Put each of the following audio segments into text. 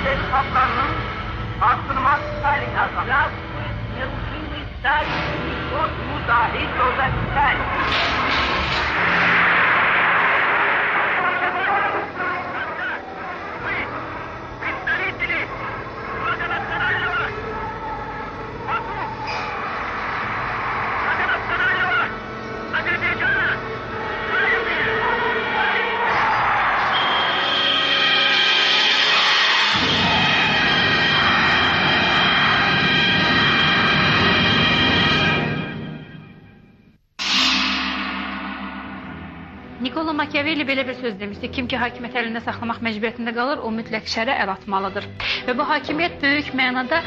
Sovietleri toplarının arttırmak Stalin kazanır. Yılgın Stalin, çok müdahil olan Stalin. Niccolo Machiavelli belə bir söz demişdi. Kim ki hakimiyyət əlində saxlamaq məcburiyyətində qalır, o mütləq şərə əl atmalıdır. Və bu hakimiyyət böyük mənada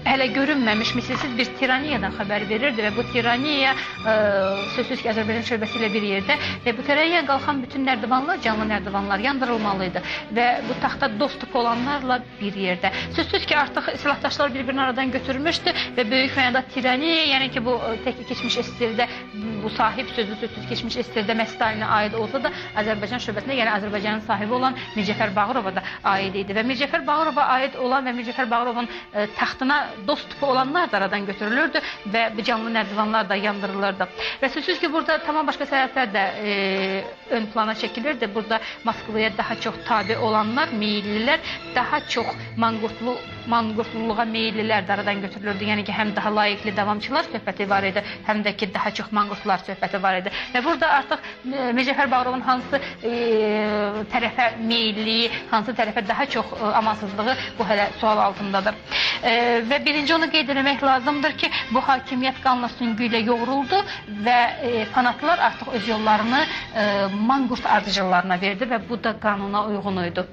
hələ görünməmiş, misilsiz bir tiraniyadan xəbər verirdi və bu tiraniya sözsüz ki, Azərbaycan şöbəsi ilə bir yerdə və bu tiraniya qalxan bütün nərdivanlar, canlı nərdivanlar yandırılmalıydı və bu taxta dost tup olanlarla bir yerdə. Sözsüz ki, artıq silahdaşlar bir-birini aradan götürmüşdü və böyük mənada tiraniya, yəni ki, bu tək keçmiş estirdə, bu sahib sözü sözsüz keçmiş estirdə Stalinə aid olsa da Azərbaycan şöbəsinə, yəni Azərbaycanın sahibi olan Mircəfər Bağırova da aid idi və Mircəfər Bağırova aid olan və Mircəfər Bağırovun taxtına dost tupu olanlar da aradan götürülürdü və bu canlı nərdivanlar da yandırılırdı. Və sözsüz ki, burada tamam başqa səbəblər də ön plana çəkilirdi. Burada Moskvaya daha çox tabi olanlar, meyillilər, daha çox manqurtluluğa meyillilər də aradan götürülürdü. Yəni ki, həm daha layiqli davamçılar söhbəti var idi, həm də ki, daha çox manqurtlular söhbəti var idi. Və burada artıq Mircəfər Bağırovun hansı tərəfə meyilliyi, hansı tərəfə daha çox amansızlığı bu hələ sual altındadır. Və birinci onu qeyd etmək lazımdır ki, bu hakimiyyət qanla süngü ilə yoğruldu və fanatlar artıq öz yollarını manqurt ardıcıllarına verdi və bu da qanuna uyğun idi.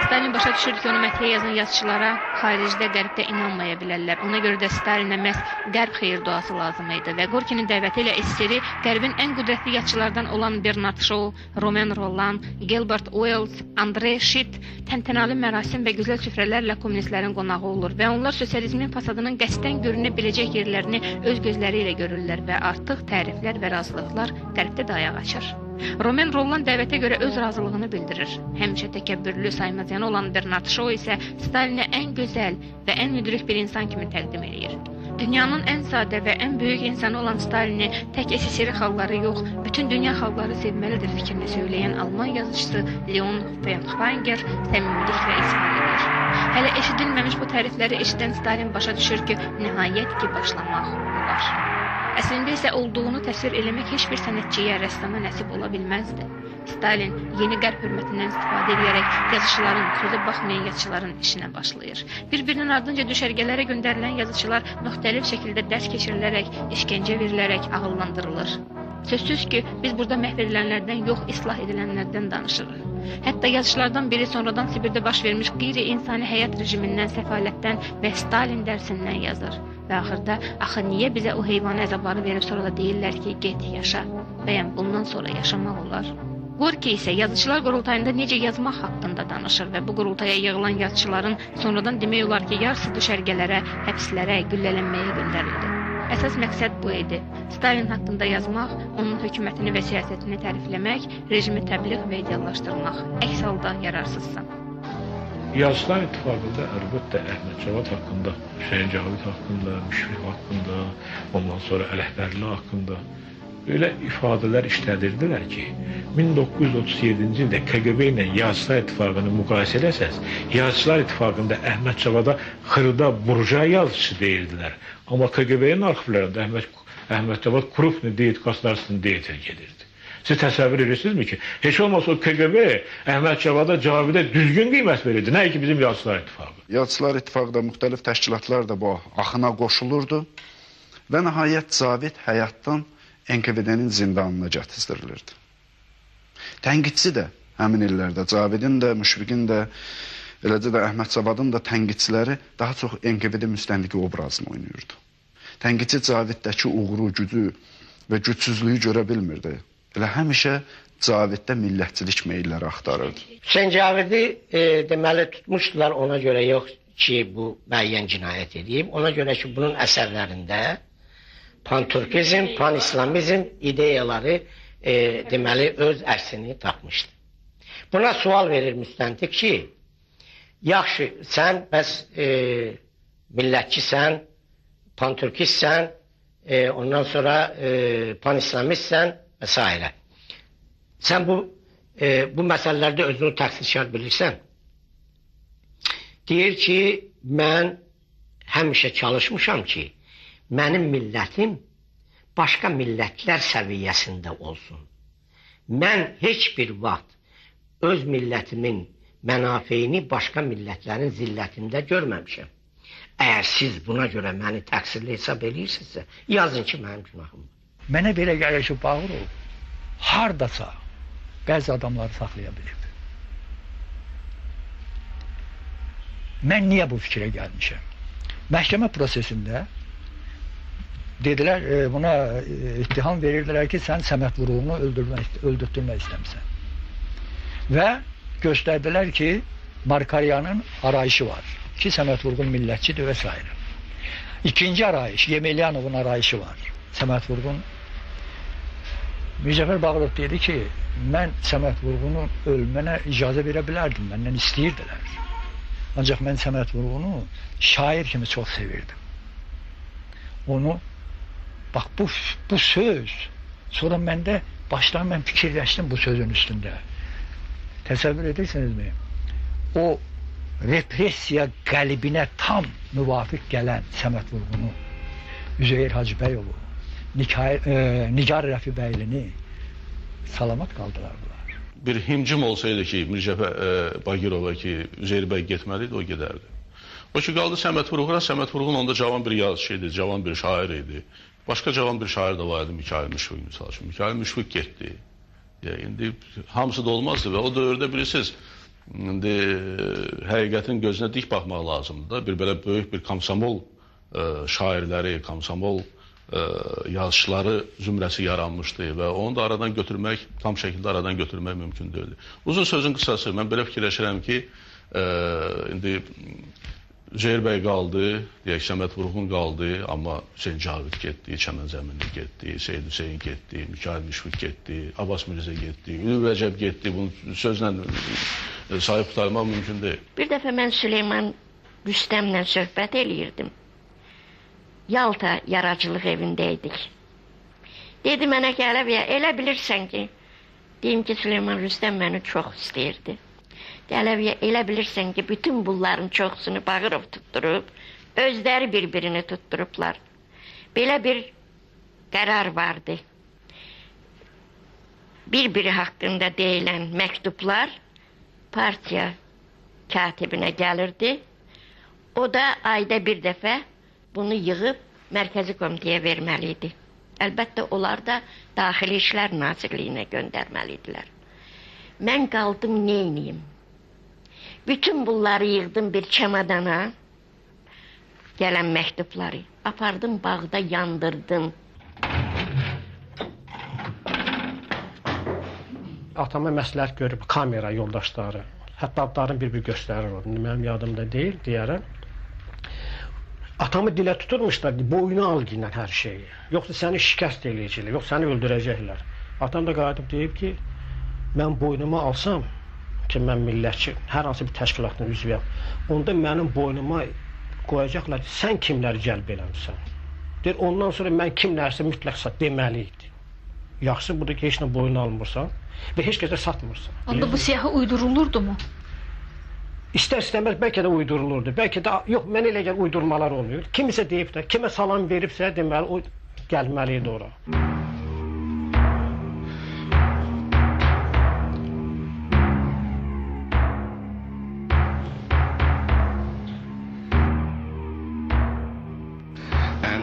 Stalin başa düşürdü ki, onu məthiyə yazan yazıçılara xaricdə, qərbdə inanmaya bilərlər. Ona görə də Stalinə məhz qərb xeyir duası lazım idi və Gorkinin dəvəti ilə SSR-i qərbin ən qüdrətli yazıçılardan olan Bernard Shaw, Romain Rolland, Gilbert Wells, André Gide təntənəli mərasim və gözəl süfrələrlə kommunistlərin qonağı olur və onlar sosializmin fasadının qəsdən görünə biləcək yerlərini öz gözləri ilə görürlər və artıq təriflər və razılıqlar qərbdə də ayaq açır. Romain Rolland dəvətə görə öz razılığını bildirir. Həmişə təkəbbürlü saymazyanı olan Bernard Shaw isə Stalinə ən gözəl və ən müdrik bir insan kimi təqdim edir. Dünyanın ən sadə və ən böyük insanı olan Stalini tək SSR xalqları yox, bütün dünya xalqları sevməlidir fikrini söyləyən Alman yazıcısı Leon Feuchtwanger səmimiliklə ispat edir. Hələ eşidilməmiş bu tərifləri eşidən Stalin başa düşür ki, nihayət ki, başlamaq olar. Əslində isə olduğunu təsvir eləmək heç bir sənətçiyə, rəssama nəsib ola bilməzdi. Stalin yeni qərb hörmətindən istifadə edərək yazıçıların, sözə baxmayan yazıçıların işinə başlayır. Bir-birinin ardınca düşərgələrə göndərilən yazıçılar müxtəlif şəkildə dərs keçirilərək, işgəncə verilərək ağıllandırılır. Sözsüz ki, biz burada məhv edilənlərdən yox, islah edilənlərdən danışırıq. Hətta yazıçılardan biri sonradan Sibirdə baş vermiş qeyri-insani həyat rejimindən, səfalətdən və Stalin dərsindən yazır. Və axırda, axı niyə bizə o heyvani əzabları verib sonra da deyirlər ki, get yaşa, bəyəm bundan sonra yaşamaq olar? Gorki isə yazıçılar qurultayında necə yazmaq haqqında danışır və bu qurultaya yığılan yazıçıların sonradan demək olar ki, yarısı düşərgələrə, həbslərə, güllələnməyə göndərildi. Əsas məqsəd bu idi. Stalin haqqında yazmaq, onun hökumətini və siyasətini tərifləmək, rejimi təbliğ və ideallaşdırmaq. Əks halda yararsızsan. Yazıçılar İttifaqında əlbəttə Əhməd Cavad haqqında, Hüseyin Cavid haqqında, Müşfiq haqqında, ondan sonra Ələkbərli haqqında belə ifadələr işlədirdilər ki, 1937-ci ildə KGB ilə Yazıçılar İttifaqını müqayisə eləsəz, Yazıçılar İttifaqında Əhməd Cavada xırda burja yazıçı deyirdilər. Amma KGB-nin arxivlərində Əhməd Cavad krupni deyit, qasnarsın deyitə gedirdi. Siz təsəvvür edirsinizmi ki, heç olmasa o KGB Əhməd Cavada, Cavidə düzgün qiymət verirdi, nə ki bizim Yazıçılar İttifaqı. Yazıçılar İttifaqında müxtəlif təşkilatlar da bu axına qoşulurdu və nəhayət Cavid həyatdan NKVD-nin zindanına gətizdirilirdi. Tənqidçi də həmin illərdə Cavidin də, Müşfiqin də, eləcə də Əhməd Cavadın da tənqidçiləri daha çox NKVD müstənliki obrazını oynayırdı. Tənqidçi Caviddəki uğuru, gücü və gücsüzlüyü görə bilmirdi. Elə həmişə Caviddə millətçilik meyilləri axtarırdı. Hüseyn Cavidi deməli tutmuşdular ona görə yox ki bu müəyyən cinayət edib. Ona görə ki bunun əsərlərində pan-türkizm, pan-islamizm ideyaları deməli öz ərsini tapmışdı. Buna sual verir müstəntiq ki, yaxşı sən bəs millətçisən, pan-türkistsən, ondan sonra pan-islamistsən və s. Sən bu məsələlərdə özünü təqsirkar bilirsən. Deyir ki, mən həmişə çalışmışam ki, mənim millətim başqa millətlər səviyyəsində olsun. Mən heç bir vaxt öz millətimin mənafeyini başqa millətlərin zillətində görməmişəm. Əgər siz buna görə məni təqsirli hesab edirsinizsə, yazın ki, mənim günahım. Mənə belə gəlir ki, Bağırov hardasa bəzi adamları saxlaya bilib. Mən niyə bu fikrə gəlmişəm? Məhkəmə prosesində dedilər, buna ittiham verirdilər ki, sən Səməd Vurğunu öldürtdürmək istəmişsən. Və göstərdilər ki, Markaryanın arayışı var ki, Səməd Vurğun millətçidir və s. İkinci arayış, Yemelyanovun arayışı var. Səməd Vurğun Mircəfər Bağırov dedi ki, mən Səməd Vurğunun ölmənə icazə verə bilərdim, məndən istəyirdilər. Ancaq mən Səməd Vurğunu şair kimi çox sevirdim. Onu, bax bu söz, sonra məndə başdan mən fikirləşdim bu sözün üstündə. Təsəvvür edirsinizmi? O repressiya qəlibinə tam müvafiq gələn Səməd Vurğunu, Üzeyir Hacıbəyovu, Nigar Rəfibəylini salamat qaldırardılar. Bir himcim olsaydı ki, Mircəfər Bagirova ki, Üzeyir bəy getməliydi, o gedərdi. O ki, qaldı Səməd Vurğuna, Səməd Vurğun onda cavan bir yazıcı idi, cavan bir şair idi. Başqa cavan bir şair da var idi, Mikayıl Müşfiq misal üçün. Mikayıl Müşfiq getdi. İndi hamısı da olmazdı və o dövrdə bilirsiniz, həqiqətin gözünə dik baxmaq lazımdır da. Bir belə böyük bir komsomol şairləri, komsomol yazıçıları zümrəsi yaranmışdı və onu da aradan götürmək, tam şəkildə aradan götürmək mümkün deyildi. Uzun sözün qısası, mən belə fikirləşirəm ki, indi Üzeyir bəy qaldı, deyək Səməd Vurğun qaldı, amma Hüseyn Cavid getdi, Çəmən Zəminli getdi, Seyid Hüseyin getdi, Mikayıl Müşfiq getdi, Abbas Mirzə getdi, Ülvi Rəcəb getdi, bunu sözlə sahib tutarmaq mümkün deyil. Bir dəfə mən Süleyman Rüstəmlə söhbət eləyirdim. Yalta yaradıcılıq evindəydik. Dedi mənə ki, elə bilirsən ki, deyim ki, Süleyman Rüstəm məni çox istəyirdi. Ələviyə elə bilirsən ki, bütün bunların çoxsunu Bağırov tutturub, özləri bir-birini tutturublar. Belə bir qərar vardı. Bir-biri haqqında deyilən məktublar partiya katibinə gəlirdi. O da ayda bir dəfə bunu yığıb Mərkəzi Komitəyə verməli idi. Əlbəttə, onlar da Daxili İşlər Nazirliyinə göndərməliydilər. Mən qaldım, neyniyim? Bütün bunları yığdım bir çamadana, gələn məktubları. Apardım bağda, yandırdım. Atama məsləhət görüb kamera yoldaşları, hətta adlarını bir-bir göstərir o. Mənim yadımda deyil, deyərəm. Atamı dilə tuturmuşlar, boynu al yine hər şeyi. Yoxsa səni şikəst eləyəcəklər, yoxsa səni öldürəcəklər. Atam da qayıdıb deyib ki, mən boynuma alsam, ki, mən millətçi, hər hansı bir təşkilatın üzvüyəm, onda mənim boynuma qoyacaqlar, sən kimləri cəlb eləmişsən? Deyir, ondan sonra mən kimlərsə mütləq deməliydi. Yaxşı, budur ki, heç nə boyunu almırsan və heç kəsə satmırsan. Onda bu siyahı uydurulurdu mu? İstər-istəməz bəlkə də uydurulurdu, bəlkə də, yox, mən elə gəl uydurmalar olmuyor. Kimisə deyib də, kimə salam veribsə, deməli, o gəlməliydi ora.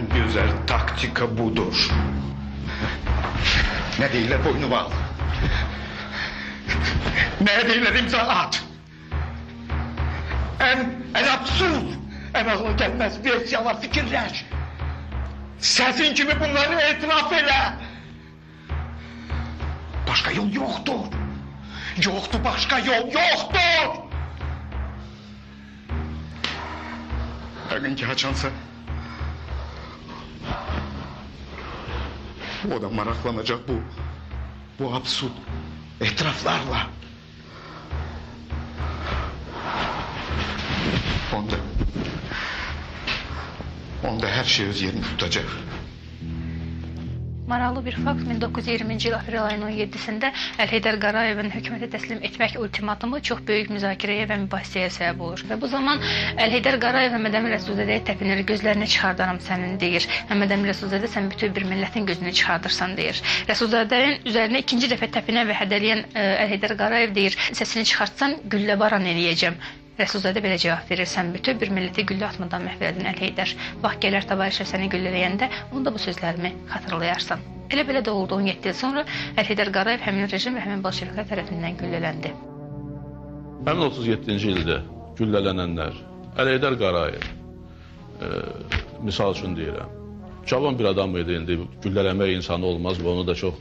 En güzel taktika budur. Ne değiller boynu bağlı. Ne değiller imza at. En absürt, en akla gelmez versiyalar fikirler. Sesin kimi bunları itiraf elə. Başka yol yoktur. Yoktur, başka yol yoktur. Her günkü haçansa o da maraklanacak bu absürt etraflarla. Onda her şey öz yerini tutacak. Maraqlı bir fakt 1920-ci il aprel ayının 17-sində Əlheydər Qarayevin hökumətə təslim etmək ultimatumu çox böyük müzakirəyə və mübahisəyə səbəb olur. Və bu zaman Əlheydər Qarayev Məmməd Əmin Rəsulzadəyə təpinir, gözlərini çıxardaram sənin deyir. Məmməd Əmin Rəsulzadə sən bütün bir millətin gözünü çıxardırsan deyir. Rəsulzadənin üzərinə ikinci dəfə təpinən və hədələyən Əlheydər Qarayev deyir, səsini çıxartsan güllə baran eləyəcəm. Rəsulzadə belə cavab verir, sən bütün bir milləti güllə atmadan məhv elədin Əlheydər. Vaxt gələr Tabarişə səni güllələyəndə, onda bu sözlərimi xatırlayarsan. Elə belə də oldu 17 il sonra Əlheydər Qarayev həmin rejim və həmin bolşeviklər tərəfindən güllələndi. Həmin 37-ci ildə güllələnənlər, Əlheydər Qarayev, misal üçün deyirəm, cavan bir adam idi, indi güllələmək insanı olmaz və onu da çox,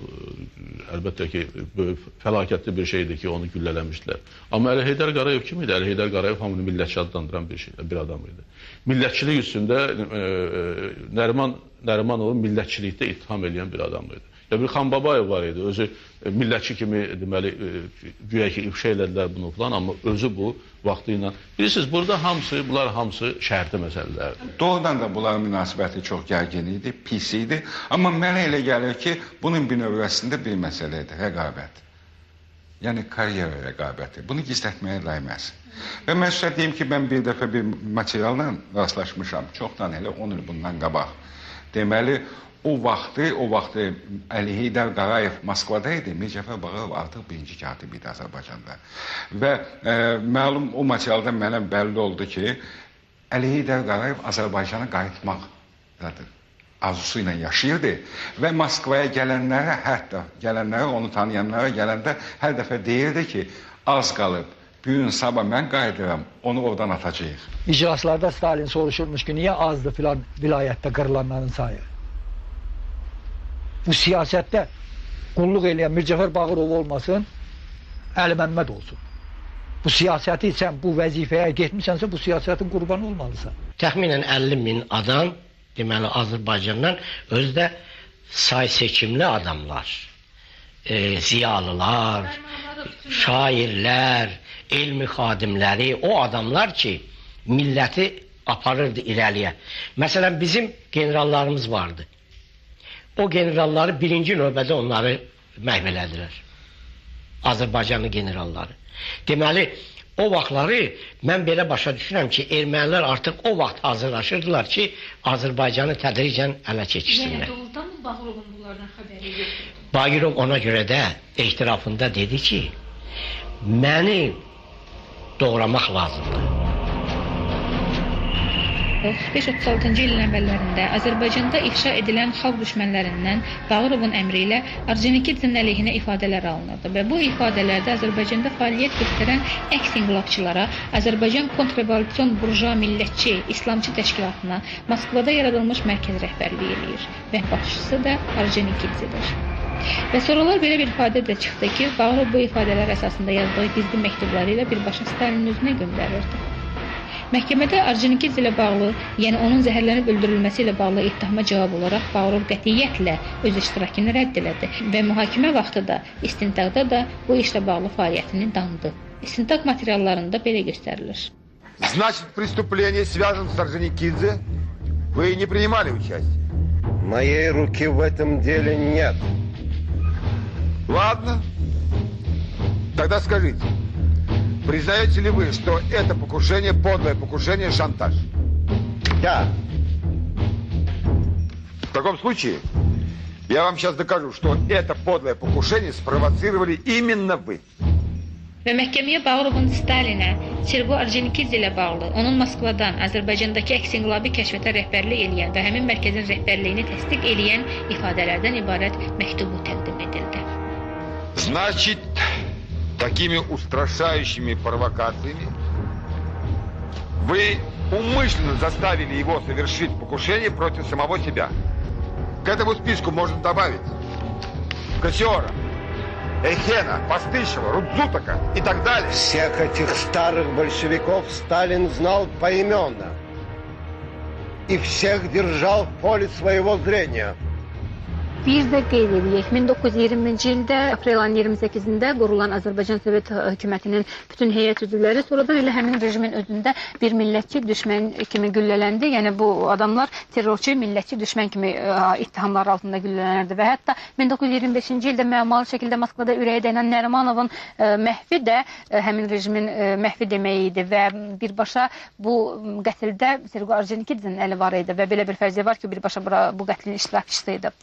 əlbəttə ki, böyük, fəlakətli bir şeydir ki, onu güllələmişdilər. Amma Əlheydər Qarayev kim idi? Əlheydər Qarayev hamını millətçi adlandıran bir adam idi. Millətçilik üstündə Nərimanovun millətçilikdə ittiham edən bir adam idi. Ya bir Xan Babayev var idi, özü millətçi kimi deməli, güya ki, ifşa elədilər bunu falan, amma özü bu vaxtı ilə. Bilirsiniz, burada bunlar hamısı şərti məsələlərdir. Doğrudan da bunların münasibəti çox gərgin idi, pis idi. Amma mənə elə gəlir ki, bunun bir növbəsində bir məsələdir, rəqabət. Yəni, karyera rəqabəti. Bunu gizlətməyə dəyməz. Və mən sizə deyim ki, mən bir dəfə bir materialla rastlaşmışam, çoxdan elə 10 il bundan qabaq. Deməli, o vaxtı Əlheydər Qarayev Moskvada idi, Mir Cəfər Bağırov artıq birinci katib idi Azərbaycanda. Və məlum o materialda mənə bəlli oldu ki, Əlheydər Qarayev Azərbaycana qayıtmaq arzusu ilə yaşayırdı və Moskvaya gələnlərə, hətta gələnlərə, onu tanıyanlara gələndə hər dəfə deyirdi ki, az qalıb, bir gün sabah mən qayıdıram, onu oradan atacağıq. İclaslarda Stalin soruşurmuş ki, niyə azdır filan vilayətdə qırılanların sayı? Bu siyasətdə qulluq eləyən Mir Cəfər Bağırov olmasın, Əli Məmməd olsun. Bu siyasəti sən bu vəzifəyə getmişsənsə, bu siyasətin qurbanı olmalısan. Təxminən 50 min adam, deməli Azərbaycandan özdə say seçimli adamlar, ziyalılar, şairlər, elmi xadimləri, o adamlar ki, milləti aparırdı irəliyə. Məsələn, bizim generallarımız vardı. O generalları birinci növbədə onları məhv elədilər. Azərbaycanlı generalları. Deməli, o vaxtları mən belə başa düşürəm ki, ermənilər artıq o vaxt hazırlaşırdılar ki, Azərbaycanı tədricən ələ keçirsinlər. Yəni, doğrudan mı Bağırovun bunlardan xəbəri yoxdur? Bağırov ona görə də ehtirafında dedi ki, məni doğramaq lazımdır. 35-36-cı ilin əvvəllərində Azərbaycanda ifşa edilən xalq düşmənlərindən Bağırovun əmri ilə Orconikidzenin əleyhinə ifadələr alınırdı və bu ifadələrdə Azərbaycanda fəaliyyət göstərən əks-inqilabçılara, Azərbaycan kontrrevolyusiyon burjua millətçi İslamçı təşkilatına Moskvada yaradılmış mərkəz rəhbərliyi eləyir və başçısı da Orconikidzedir. Və sonralar belə bir ifadə də çıxdı ki, Bağırov bu ifadələr əsasında yazdığı gizli məktubları ilə birbaşa Stalinin özünə göndərirdi. Məhkəmədə Orconikidze ilə bağlı, yəni onun zəhərlənib öldürülməsi ilə bağlı ittihama cavab olaraq Bağırov qətiyyətlə öz iştirakını rədd elədi və mühakimə vaxtı da, istintaqda da bu işlə bağlı fəaliyyətini dandı. İstintaq materiallarında belə göstərilir. Значит, преступление связано с Орджоникидзе? Вы не принимали участие? Моей руки в этом деле нет. Ладно. Тогда скажите. Признаете ли вы, что это покушение, подлое покушение, шантаж? Да. В таком случае, я вам сейчас докажу, что это подлое покушение спровоцировали именно вы. Və məhkəməyə Bağırovun Stalinə, Sergo Orjonikidze ilə bağlı, onun Moskvadan Azərbaycandakı əks-inqilabi kəşfiyyata rəhbərlik eləyən və həmin mərkəzin rəhbərliyini təsdiq eləyən ifadələrdən ibarət məktubu təqdim edildi. Значит, такими устрашающими провокациями вы умышленно заставили его совершить покушение против самого себя. К этому списку можно добавить Кассиора, Эйхена, Постышева, Рудзутака и так далее. Всех этих старых большевиков Сталин знал поименно. И всех держал в поле своего зрения. Bir də qeyd edək, 1920-ci ildə aprel ayının 28-də qurulan Azərbaycan Sovet hökumətinin bütün heyət üzvləri sonradan elə həmin rejimin özündə bir millətçi düşmən kimi güllələndi. Yəni bu adamlar terrorçu, millətçi düşmən kimi ittihamlar altında güllələnirdi və hətta 1925-ci ildə məmalı şəkildə Moskvada ürəyə dəyən Nərimanovun məhvi də həmin rejimin məhvi demək idi və birbaşa bu qətldə Sergo Orjonikidzenin əli var idi və belə bir fərziyyə var ki, birbaşa bu qətlin iştirakçısı idi.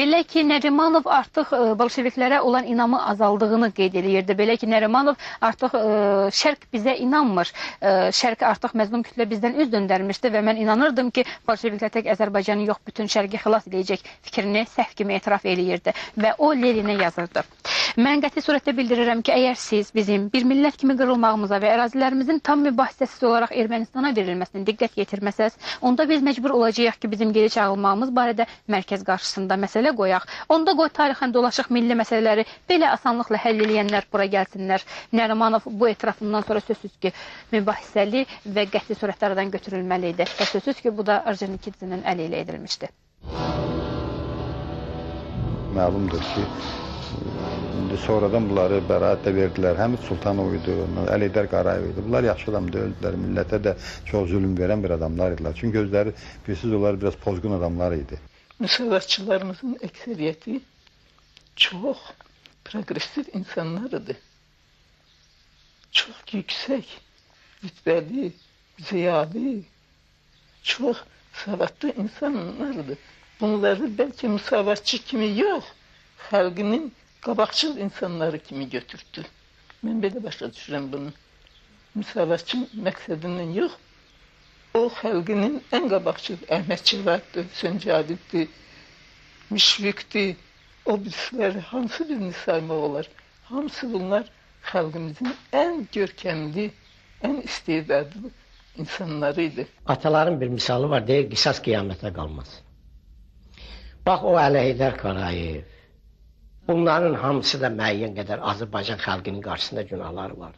Belə ki, Nərimanov artıq bolşeviklərə olan inamı azaldığını qeyd edirdi. Belə ki, Nərimanov artıq şərq bizə inanmır. Şərq artıq məzlum kütlə bizdən üz döndərmişdi və mən inanırdım ki, bolşeviklər tək Azərbaycanı yox, bütün şərqi xilas edəcək fikrini səhv kimi etiraf eləyirdi və o Leninə yazırdı. Mən qəti surətdə bildirirəm ki, əgər siz bizim bir millət kimi qırılmağımıza və ərazilərimizin tam mübahisəsiz olaraq Ermənistana verilməsini diqqət yetirməsəz, onda biz məcbur olacağıq ki, bizim geri çağırılmağımız barədə mərkəz qarşısında məsələ qoyaq. Onda qoy tarixən dolaşıq milli məsələləri belə asanlıqla həll eləyənlər bura gəlsinlər. Nərimanov bu etirafından sonra sözsüz ki, mübahisəli və qəti surətdə aradan götürülməli idi. Və sözsüz ki, bu da Orjonikidzenin əli ilə edilmişdi. Məlumdur ki, sonradan bunları bəraət də verdilər. Həmid Sultanov idi, Əlidər Qarayev idi. Bunlar yaxşı adam deyildilər. Millətə də çox zülm verən bir adamlar idilər. Çünki özləri, bilirsiniz, onlar biraz pozğun adamlar idi. Müsavatçılarımızın əksəriyyəti çox progressiv insanlar idi. Çox yüksək, rütbəli, ziyalı, çox savadlı insanlar idi. Bunları bəlkə müsavatçı kimi yox, xalqının qabaqçıl insanları kimi götürdü. Mən belə başa düşürəm bunu. Müsavatçı məqsədindən yox, o xalqının ən qabaqçıl Əhməd Cavaddır, Hüseyn Cadiddir, Müşfiqdir, o birisləri hansı birini saymaq olar? Hamısı bunlar xalqımızın ən görkəmli, ən istedadlı insanları idi. Ataların bir misalı var, deyir, qisas qiyamətə qalmaz. Bax, o Əlihidər Qarayev, bunların hamısı da müəyyən qədər Azərbaycan xalqının qarşısında günahları var.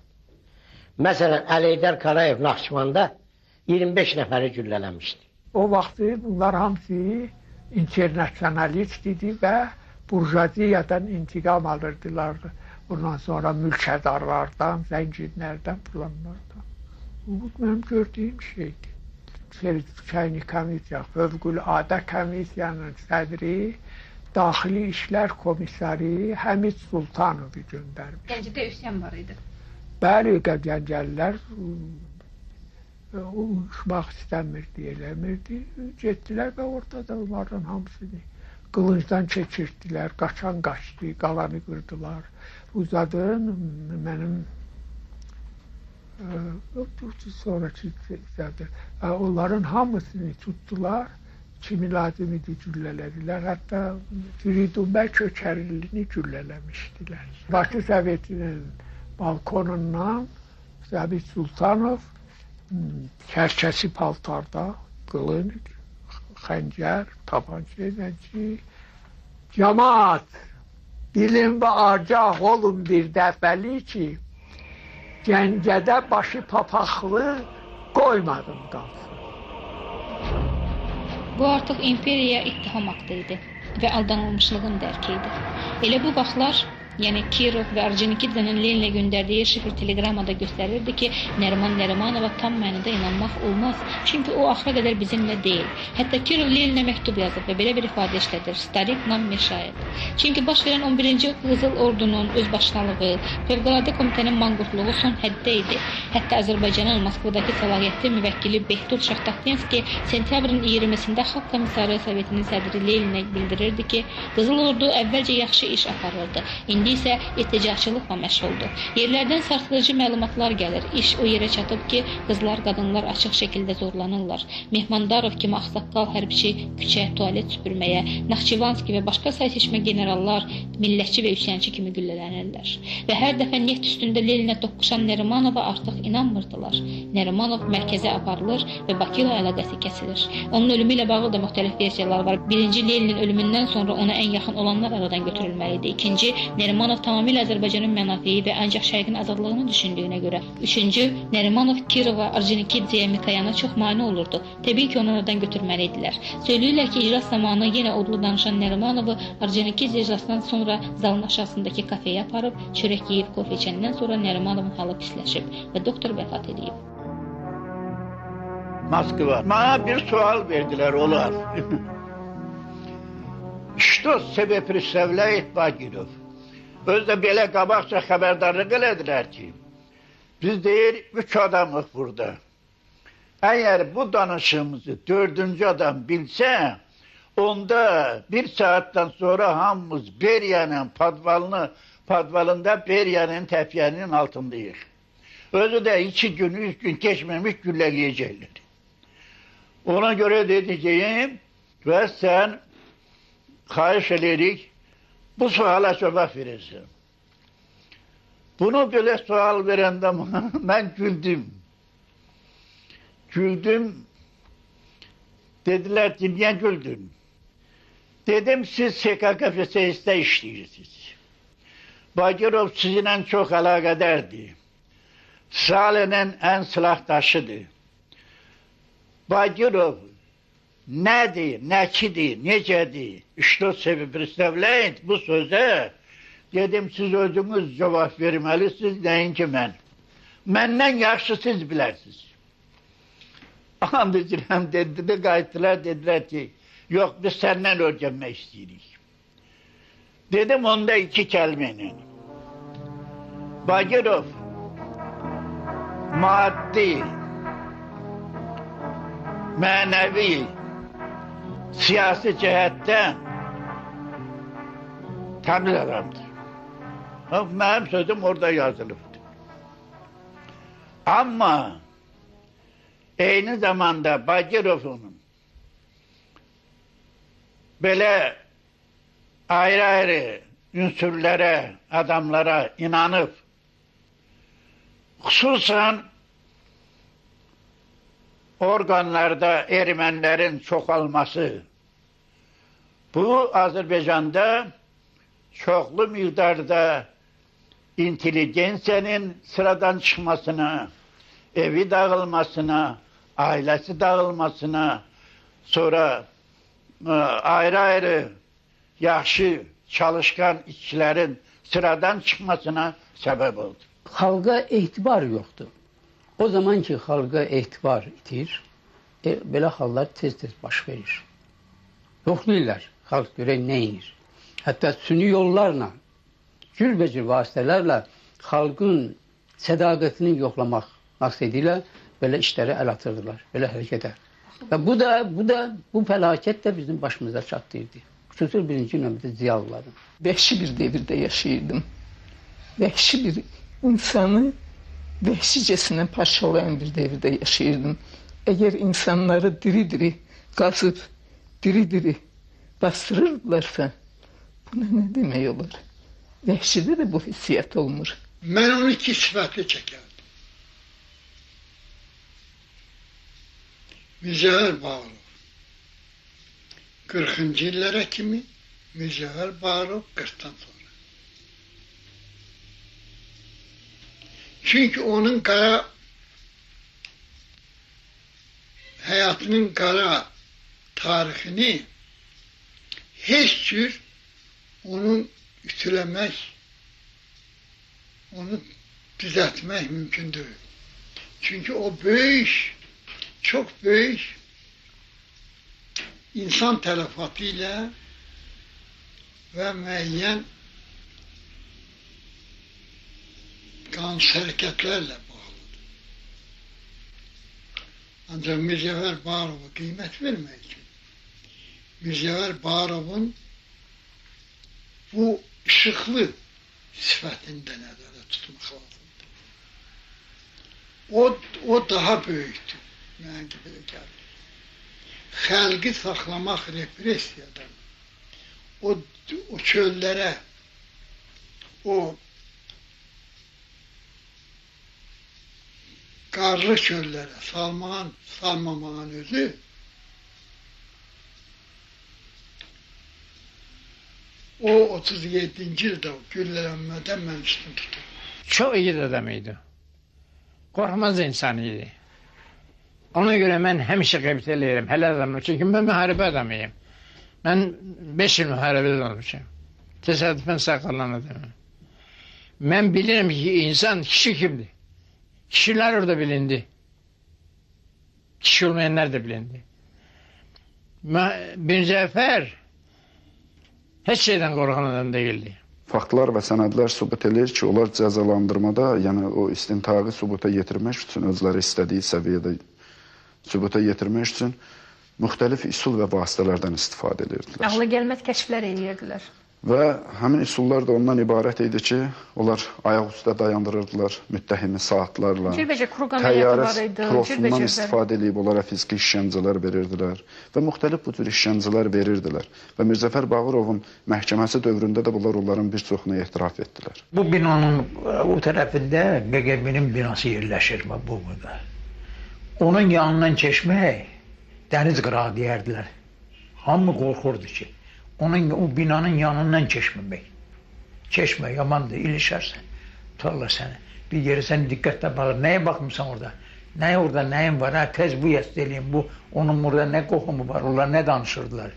Məsələn, Əlihidər Qarayev Naxçıvanda 25 nəfəri güllələmişdi. O vaxtı bunlar hamısı internasionalist idi və burjuaziyadan intiqam alırdılar. Bundan sonra mülkədarlardan, zənginlərdən, planlardan. Bu mənim gördüyüm şeydir. Çayni Komissiya, Fövqüladə Komissiyanın sədri, Daxili İşlər Komissarı Həmid Sultanovu göndərmiş. Gəncədə üsyan var idi. Bəli, Gəncəlilər uyuşmaq istəmirdi, eləmirdi. Getdilər və ortada onların hamısını qılıncdan keçirdilər, qaçan qaçdı, qalanı qırdılar. Uzadın, mənim sonraki istədir. Onların hamısını tutdular, kimi lazım idi güllələdilər. Hətta Firidun bəy Köçərlini güllələmişdilər. Bakı Sovetinin balkonundan Səbit Sultanov kərkəsi paltarda, qılınc, xəncər, tapanca ilə ki, cəmaat, bilin və agah olun bir dəfəli ki, Gəncədə başı papaqlı qoymadım qalsın. Bu artıq imperiyaya ittiham aktı idi və aldanılmışlığın dərki idi. Elə bu vaxtlar, yəni Kirov və Orjonikidzenin Leninə göndərdiyi şifr telegramada göstərirdi ki, Nəriman Nərimanova tam mənada inanmaq olmaz. Çünki o axıra qədər bizimlə deyil. Hətta Kirov Leninə məktub yazıb və belə bir ifadə işlədir. Starik nam meşayət. Çünki baş verən 11-ci Qızıl Ordunun özbaşınalığı, Fövqəladə Komitənin manqurtluğu son həddə idi. Hətta Azərbaycanın Moskvadakı səlahiyyətli müvəkkili Behtul Şahtaxtinski sentyabrın 20-sində Xalq Komissarı Sovetinin sədri Leninə bildirirdi ki, Qızıl Ordu əvvəlcə yaxşı iş aparırdı. İndi İndi isə irticaçılıqla məşğuldur. Yerlərdən sarsıdıcı məlumatlar gəlir. İş o yerə çatıb ki, qızlar, qadınlar açıq şəkildə zorlanırlar. Mehmandarov kimi ağsaqqal hərbçi küçə, tualet süpürməyə, Naxçıvanski və başqa sayseçmə generallar millətçi və üsyançı kimi güllələnirlər. Və hər dəfə neft üstündə Leninə toqquşan Nərimanova artıq inanmırdılar. Nərimanov mərkəzə aparılır və Bakı ilə əlaqəsi kəsilir. Onun ölümü ilə bağlı da müxtəlif versiyalar var. Birinci, Leninin ölümündən sonra ona ən yaxın olanlar aradan götürülməlidir. İkinci, Nərimanov tamamilə Azərbaycanın mənafiyi və ancaq şərqin azadlığını düşündüyünə görə. Üçüncü, Nərimanov Kirova, Orjonikidzəyə, Mikayana çox mane olurdu. Təbii ki, onu oradan götürməliydilər. Söyləyirlər ki, iclas zamanı yenə odlu danışan Nərimanovu Orjonikidze iclasdan sonra zalın aşağısındakı kafeyə aparıb, çörək yeyib, kofe içəndən sonra Nərimanovun halı pisləşib və doktor vəfat edib. Moskva. Bana bir sual verdiler onlar. Что себе представляет Bagirov? Özde belə qabaqca xəbərdarlıq elədilər ki, biz deyir 3 adamıq burada. Əgər bu danışığımızı 4-cü adam bilsə, onda 1 saatdan sonra hamımız Berya'nın padvalında Berya'nın təpiyyanın altındayıq. Özü də 2 gün, 3 gün keçməmiş güllələyəcəklər. Ona göre dedeceğim ve sen xahiş ederik bu suala cevap verirsin. Bunu böyle sual verende ben güldüm. Güldüm. Dediler ki niye güldün? Dedim siz SKK FSS'de işleyirsiniz. Bagirov sizinle çok alakadardı. Stalin'in en silahdaşıdır. Bagirov nədir, nəkidir, necədir, işte sevi представляет bu sözə, dedim siz özünüz cavab verməlisiniz, nəinki mən. Məndən yaxşı siz bilərsiniz. And içirəm, qayıtdılar, dedilər ki, yox biz səndən öyrənmək istəyirik. Dedim onda 2 kəlməni. Bagirov maddi, mənəvi, siyasi cəhətdən təmiz adamdır. Mənim sözüm orada yazılıbdır. Amma eyni zamanda Bagirov'un belə ayrı-ayrı ünsürlərə, adamlara inanıb, xüsusən organlarda ermənilərin çoxalması, bu Azərbaycanda çoxlu miqdarda inteligensiyanın sıradan çıxmasına, evi dağılmasına, ailəsi dağılmasına, sonra ayrı-ayrı yaxşı çalışkan işçilərin sıradan çıxmasına səbəb oldu. Xalqa etibar yoxdur. O zaman ki xalqa etibar itir, belə hallar tez-tez baş verir. Yoxlayırlar, xalq görək nə inir. Hətta süni yollarla, cürbəcür vasitələrlə xalqın sədaqətini yoxlamaq məqsədilə belə işlərə əl atırdılar, belə hərəkətə. Və bu fəlakət də bizim başımıza çatdırdı. Xüsusi birinci növbədə ziyalıların. Vəhşi bir devirdə yaşayırdım. Vəhşi bir insanı vəhşicəsinə parçalayan bir devirdə yaşayırdım. Əgər insanları diri-diri qazıb, diri-diri bastırırlarsa, buna nə demək olur? Vəhşidə də bu hissiyyat olmur. Mən onu 2 sifətli çəkərdim. Mücəvər Bağırov 40-cı illərə kimi, Mücəvər Bağırov 40-dan sonra. Çünki onun qara, həyatının qara tarixini heç cür onun ütüləmək, onu düzəltmək mümkün deyil. Çünki o böyük, çox böyük insan tələfatı ilə və müəyyən qanunsuz hərəkətlərlə bağlıdır. Ancaq Mücəvər Bağırova qiymət vermək üçün Mücəvər Bağırovun bu işıqlı sifətini də nəzərdə tutmaq lazımdır. O daha böyükdür. Mənə belə gəlir. Xalqı saxlamaq repressiyadan, o çöllərə, o qarlı çöllərə salmamağın özü o 37-ci ildə güllələnmədən mən üstün tutum. Çox iyi adam idi. Qorxmaz insan idi. Ona görə mən həmişə qeybət eləyirəm, hələ adamlar. Çünki mən müharibə adamıyım. Mən 5 il müharibədə olmuşam. Təsadüfən sağ qalan adamım. Mən bilirəm ki, insan kişi kimdir. Kişilər orada bilindi. Kişi olmayanlar da bilindi. Bir Cəfər heç şeydən qorxan adam deyildi. Faktlar və sənədlər sübut edir ki, onlar cəzalandırmada, yəni o istintağı sübuta yetirmək üçün, özləri istədiyi səviyyədə sübuta yetirmək üçün müxtəlif üsul və vasitələrdən istifadə edirdilər. Ağla gəlməz kəşflər edirdilər. Və həmin üsullar da ondan ibarət idi ki, onlar ayaq üstə dayandırırdılar müttəhimi saatlarla. Təyyarə trosundan istifadə edib onlara fiziki işgəncələr verirdilər və müxtəlif bu tür işgəncələr verirdilər. Və Mirzəfər Bağırovun məhkəməsi dövründə də bunlar onların bir çoxunu etiraf etdilər. Bu binanın o tərəfində BQB-nin binası yerləşir bu burada. Onun yanından keçmək dəniz qırağı deyərdilər. Hamı qorxurdu ki, o binanın yanından keçməmək. Keçmə, yamandır, ilişərsən, tutarlar səni. Bir yeri səni diqqətlə baxır, nəyə baxmısan orada? Nəyə orada, nəyin var, tez bu yəst eləyim, onun burada nə qoxumu var, onlar nə danışırdılar?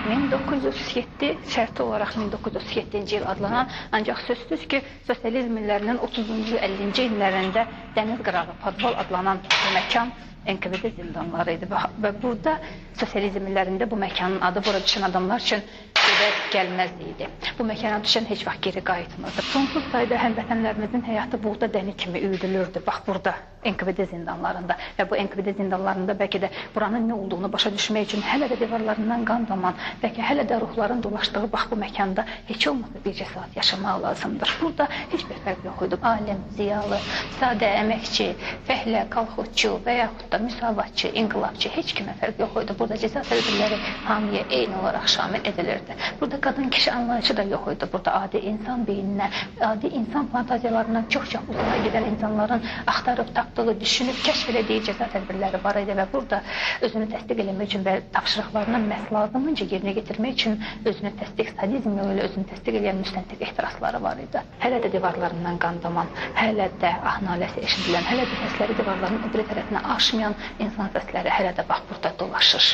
1907 şərti olaraq 1907-ci il adlanan, ancaq sözsüz ki, sosializm illərinin 30-cu, 50-ci illərində dəniz qırağı, podval adlanan bu məkan NKVD zindanları idi və burada sosializm illərində bu məkanın adı bura düşən adamlar üçün gedək gəlməzdi idi. Bu məkana düşən heç vaxt geri qayıtmırdı. Sonsuz sayda həmvətənlərimizin həyatı burada dəni kimi üyüdülürdü. Bax burada, NKVD zindanlarında və bu NKVD zindanlarında bəlkə də buranın nə olduğunu başa düşmək üçün hələ də divarlarından qan daman, bəlkə hələ də ruhların dolaşdığı bax bu məkanda heç olmasa bircə saat yaşamaq lazımdır. Burada heç bir fərq yox idi. Alim, ziyalı, sadə əməkçi, fəhlə, kolxozçu və yaxud da müsavatçı, inqilabçı, heç kimə fərq yox idi. Burada cəza tədbirləri hamıya eyni olaraq şamil edilirdi. Burada qadın-kişi anlayışı da yox idi. Burada adi insan beyninə, adi insan fantaziyalarından çox-çox uzağa gedən insanların axtarıb tapdığı, düşünüb, kəşf elədiyi cəza tədbirləri var idi və burada özünü təsdiq eləmək üçün və tapşırıqlarını məhz lazımınca yerinə getirmək üçün özünü təsdiq, sadizm yolu ilə özünü təsdiq edən müstəntiq ehtirasları var idi. Hələ də divarlarından qan daman, hələ də ah naləsi eşidilən, hələ də səsləri divarların o biri tərəfinə aşmayan insan səsləri hələ də bax burada dolaşır.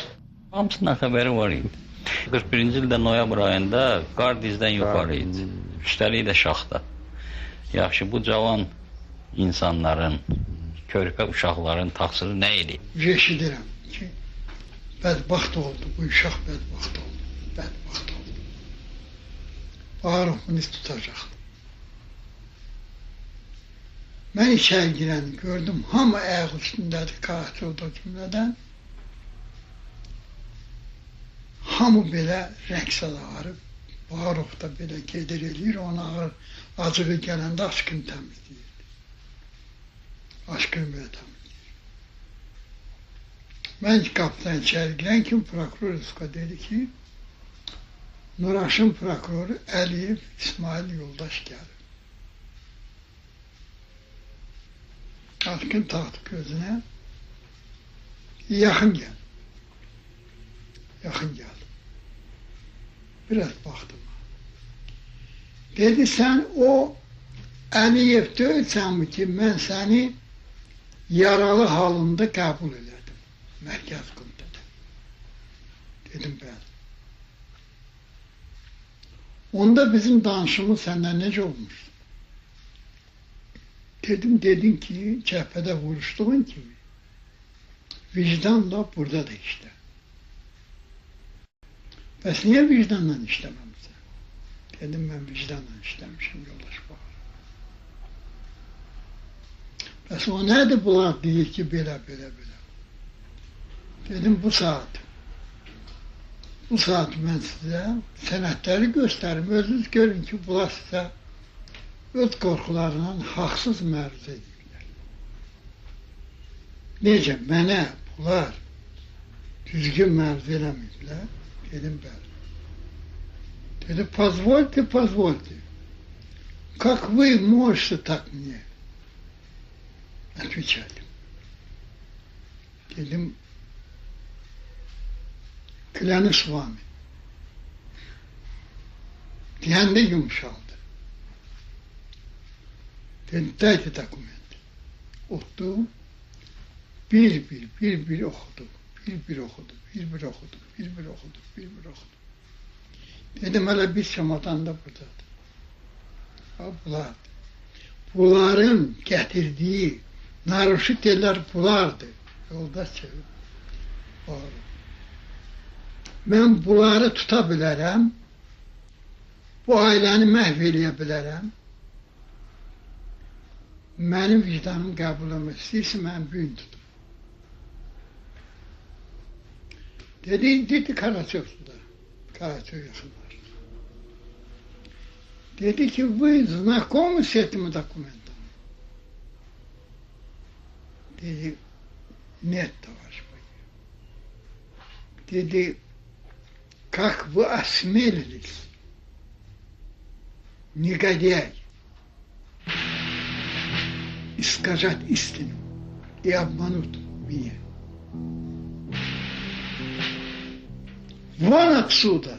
Hamısından xəbəri var idi. 41-ci ildə noyabr ayında qar dizdən yuxarı idi. Üstəlik də şaxta. Yaxşı, bu cavan insanların, körpə uşaqların təqsiri nə idi? Eşidirəm ki, bədbaxt oldu, bu uşaq bədbaxt oldu, bədbaxt oldu. Bağırıq bunu tutacaqdı. Mən içəri girəni gördüm, hamı ayaq üstündədir, qatil o da cümlədən. Hamı belə rəqs ağarıb, Bağırıq da belə gedir eləyir, ona acığı gələndə aşkını təmizləyirdi. Aşkını belə təmizləyir. Mən qapıdan içəri girən kimi prokuror Ruska dedi ki, Nuraşın prokuroru Əliyev İsmail yoldaş gəlir. Aşkın taxtı gözünə, yaxın gəl. Yaxın gəldi. Biraz baxdım. Dedi, sən o Əliyev deyilsənmi ki, mən səni yaralı halında qəbul elədim. Mərkəz komitədə. Dedim, bəli. Onda bizim danışımız səndən necə olmuş? Dedim, dedin ki, cəbhədə vuruşduğun kimi vicdanla burada da işlə. Bəs niyə vicdanla işləməmsən? Dedim, mən vicdanla işləmişim, yoldaş Bağır. Bəs o nədir bunlar deyir ki, belə. Dedim, bu saat Bu saat mən sizə sənədləri göstərim. Özünüz görün ki, bunlar sizə öz qorxularından haqsız məruzə edirlər. Necə mənə bunlar düzgün məruzə eləməyiblər? Dedim, bəli. Dedi, позвольте. Как вы можете так мне отвечать? Dedim, клянусь с вами. Deyəndə yumuşaldı. Dedim, daydı dokumenti. Otdum, bir okudum. Bir okudum. Dedim, hele bir çamadan da buradadır. Bunlar. Bunların getirdiği narkotikler bunlardı. Yolda çevir. Ben bunları tutabilirim. Bu ailəni məhv eləyə bilərəm. Mənim vicdanım qəbul etmək istəyirsə, mən büyün tutum. Dedi Karaçovsu'da. Karaçov yaxınlar. Dedi ki, вы знакомы с этим документом? Dedi, нет, товарищ майор. Dedi, как вы осмелились, негодяй, искажать истину и обмануть меня. Вон отсюда!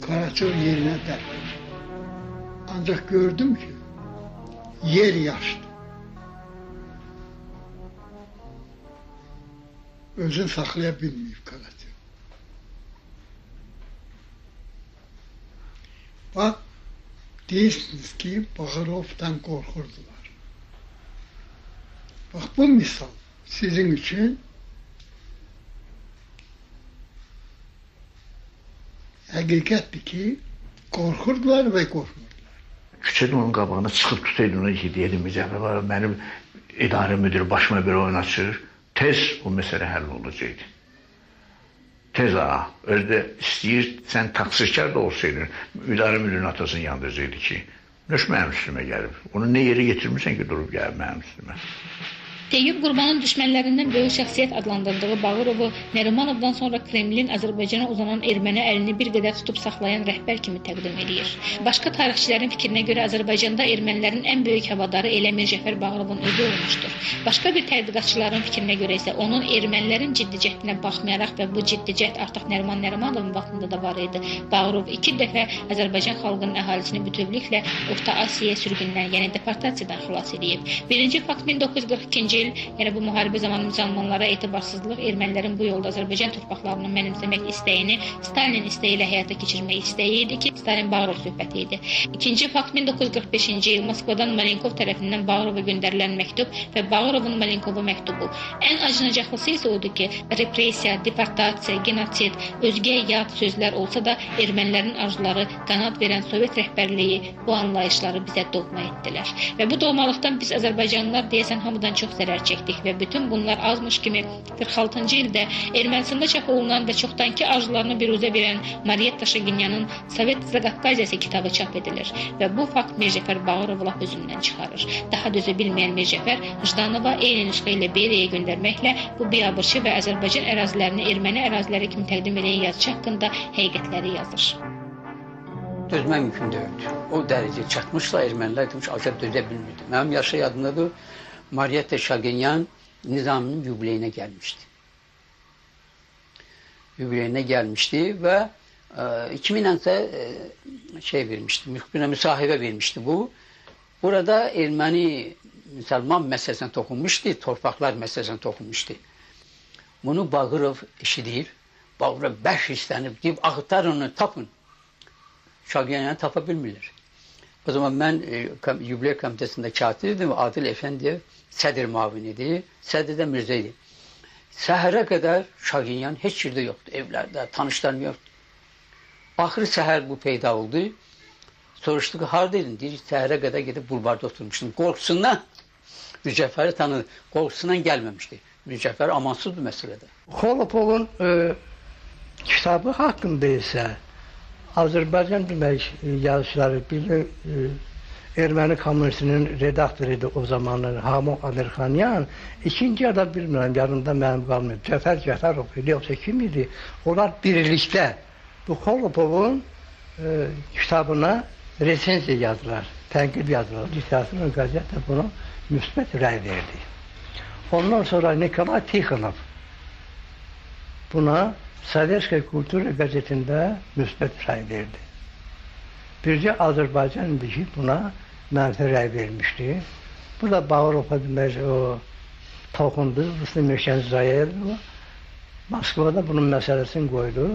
Karaçov yerine dərdim. Ancaq gördüm ki, yer yaşdı. Özünü saxlaya bilməyib Karaçov. Bax, deyirsiniz ki, Bağırovdan qorxurdular. Bax, bu misal sizin üçün həqiqətdir ki, qorxurdular və qorxmurdular. Küçədə onun qabağına çıxıb tutaydı ona ki, deyədim, Mücəfər var, mənim idarə müdürü başıma bir oyun açır, tez o məsələ həll olacaqdı. Tez ha, özdə istəyir, sən taksirkar da olsaydın, idarə müdürünün atasının yandıracaqdı ki, nöş mənim üstümə gəlib. Onu nə yeri getirmirsən ki, durub gəlib mənim üstümə. Teyyub Qurbanın düşmənlərindən böyük şəxsiyyət adlandırdığı Bağırovu Nərimanovdan sonra Kremlin Azərbaycana uzanan erməni əlini bir qədər tutub saxlayan rəhbər kimi təqdim edir. Başqa tarixçilərin fikrinə görə Azərbaycanda ermənilərin ən böyük havadarı elə Mirzəcəfər Bağırovun özü olmuşdur. Başqa bir tədqiqatçıların fikrinə görə isə onun ermənilərin ciddi cəhdinə baxmayaraq və bu ciddi cəhd artıq Nəriman Nərimanovun vaxtında da var idi. Bağırov 2 dəfə Azərbaycan xalqının əhalisini bütövlüklə Orta Asiyaya sürgündən, yəni deportasiyadan xilas edib. Birinci fakt 1942-ci il, yəni bu müharibə zamanı müsəlmanlara etibarsızlıq, ermənilərin bu yolda Azərbaycan torpaqlarını mənimsəmək istəyini Stalin istəyi ilə həyata keçirmək istəyi idi ki, Stalin-Bağırov söhbəti idi. İkinci fakt 1945-ci il Moskvadan Malenkov tərəfindən Bağırova göndərilən məktub və Bağırovun Malenkova məktubu. Ən acınacaqlısı isə odur ki, repressiya, deportasiya, genosid, özgə yad sözlər olsa da ermənilərin arzuları qanad verən Sovet rəhbərliyi bu anlayışları bizə doğma etdilər. Və bu doğmalıqdan biz Azərbaycanlılar deyəsən hamıdan çox zərər çəkdik və bütün bunlar azmış kimi 46-cı ildə Ermənistanda çap olunan və çoxdankı arzularını biruzə verən Marietta Şaginyanın Sovet Zaqafqaziyası kitabı çap edilir və bu fakt Mirzəcəfər Bağırovu lap özündən çıxarır. Daha dözə bilməyən Mirzəcəfər Jdanova eyni nüsxə ilə Beriyaya göndərməklə bu biabırçı və Azərbaycan ərazilərini erməni əraziləri kimi təqdim edən yazıcı haqqında həqiqətləri yazır. Dözmək mümkün deyildi. O dərəcəyə çatmışsa ermənilər demiş, azad dözə bilmirdi. Mənim yaşa yadımdadır, Marietta Şaginyan Nizaminin yubileyinə gəlmişdi. Yubileyinə gəlmişdi və 2000-də vermişdi, müsahibə vermişdi bu. Burada erməni müsəlman məsələsinə toxunmuşdu, torpaqlar məsələsinə toxunmuşdu. Bunu Bağırov eşidir, Bağırov bəş istənib, deyib, axıtlar onu tapın. Şaginyanı tapa bilmirlər. O zaman mən Yubiley Komitəsində katib idim, Adil Efendiyev sədr müavin idi, sədr də Mirzə idi. Səhərə qədər Şaginyan heç yerdə yoxdur, evlərdə, tanışlarım yoxdur. Axırı səhər bu peyda oldu. Soruşdu ki, haradaydın? Deyir, səhərə qədər gedib bulvarda oturmuşdum. Qorxusundan Mücəffəri tanıdı, qorxusundan gəlməmişdi. Mirzəcəfər amansızdır məsələdə. Xolopovun kitabı haqqında isə Azərbaycan demək yazıçıları bir Erməni Komünistinin redaktoru idi o zamanlar Hamo Amirxanyan. İkinci adam bilmirəm, yanımda mənim qalmıyor. Cəfər Cəfərov idi, yoxsa kim idi? Onlar birlikdə bu Xolopovun kitabına resenziya yazdılar, tənqid yazdılar. Literatürün qəzetdə buna müsbət rəy verdi. Ondan sonra Nikolay Tixonov buna Sovetskiy Kultura qəzetində müsbət rəy verdi. Bircə Azərbaycan idi ki, buna mənfi rəy vermişdi. Bu da Avropa demək o toxundu, Ruslan Meşənzayev Moskvada bunun məsələsini qoydu.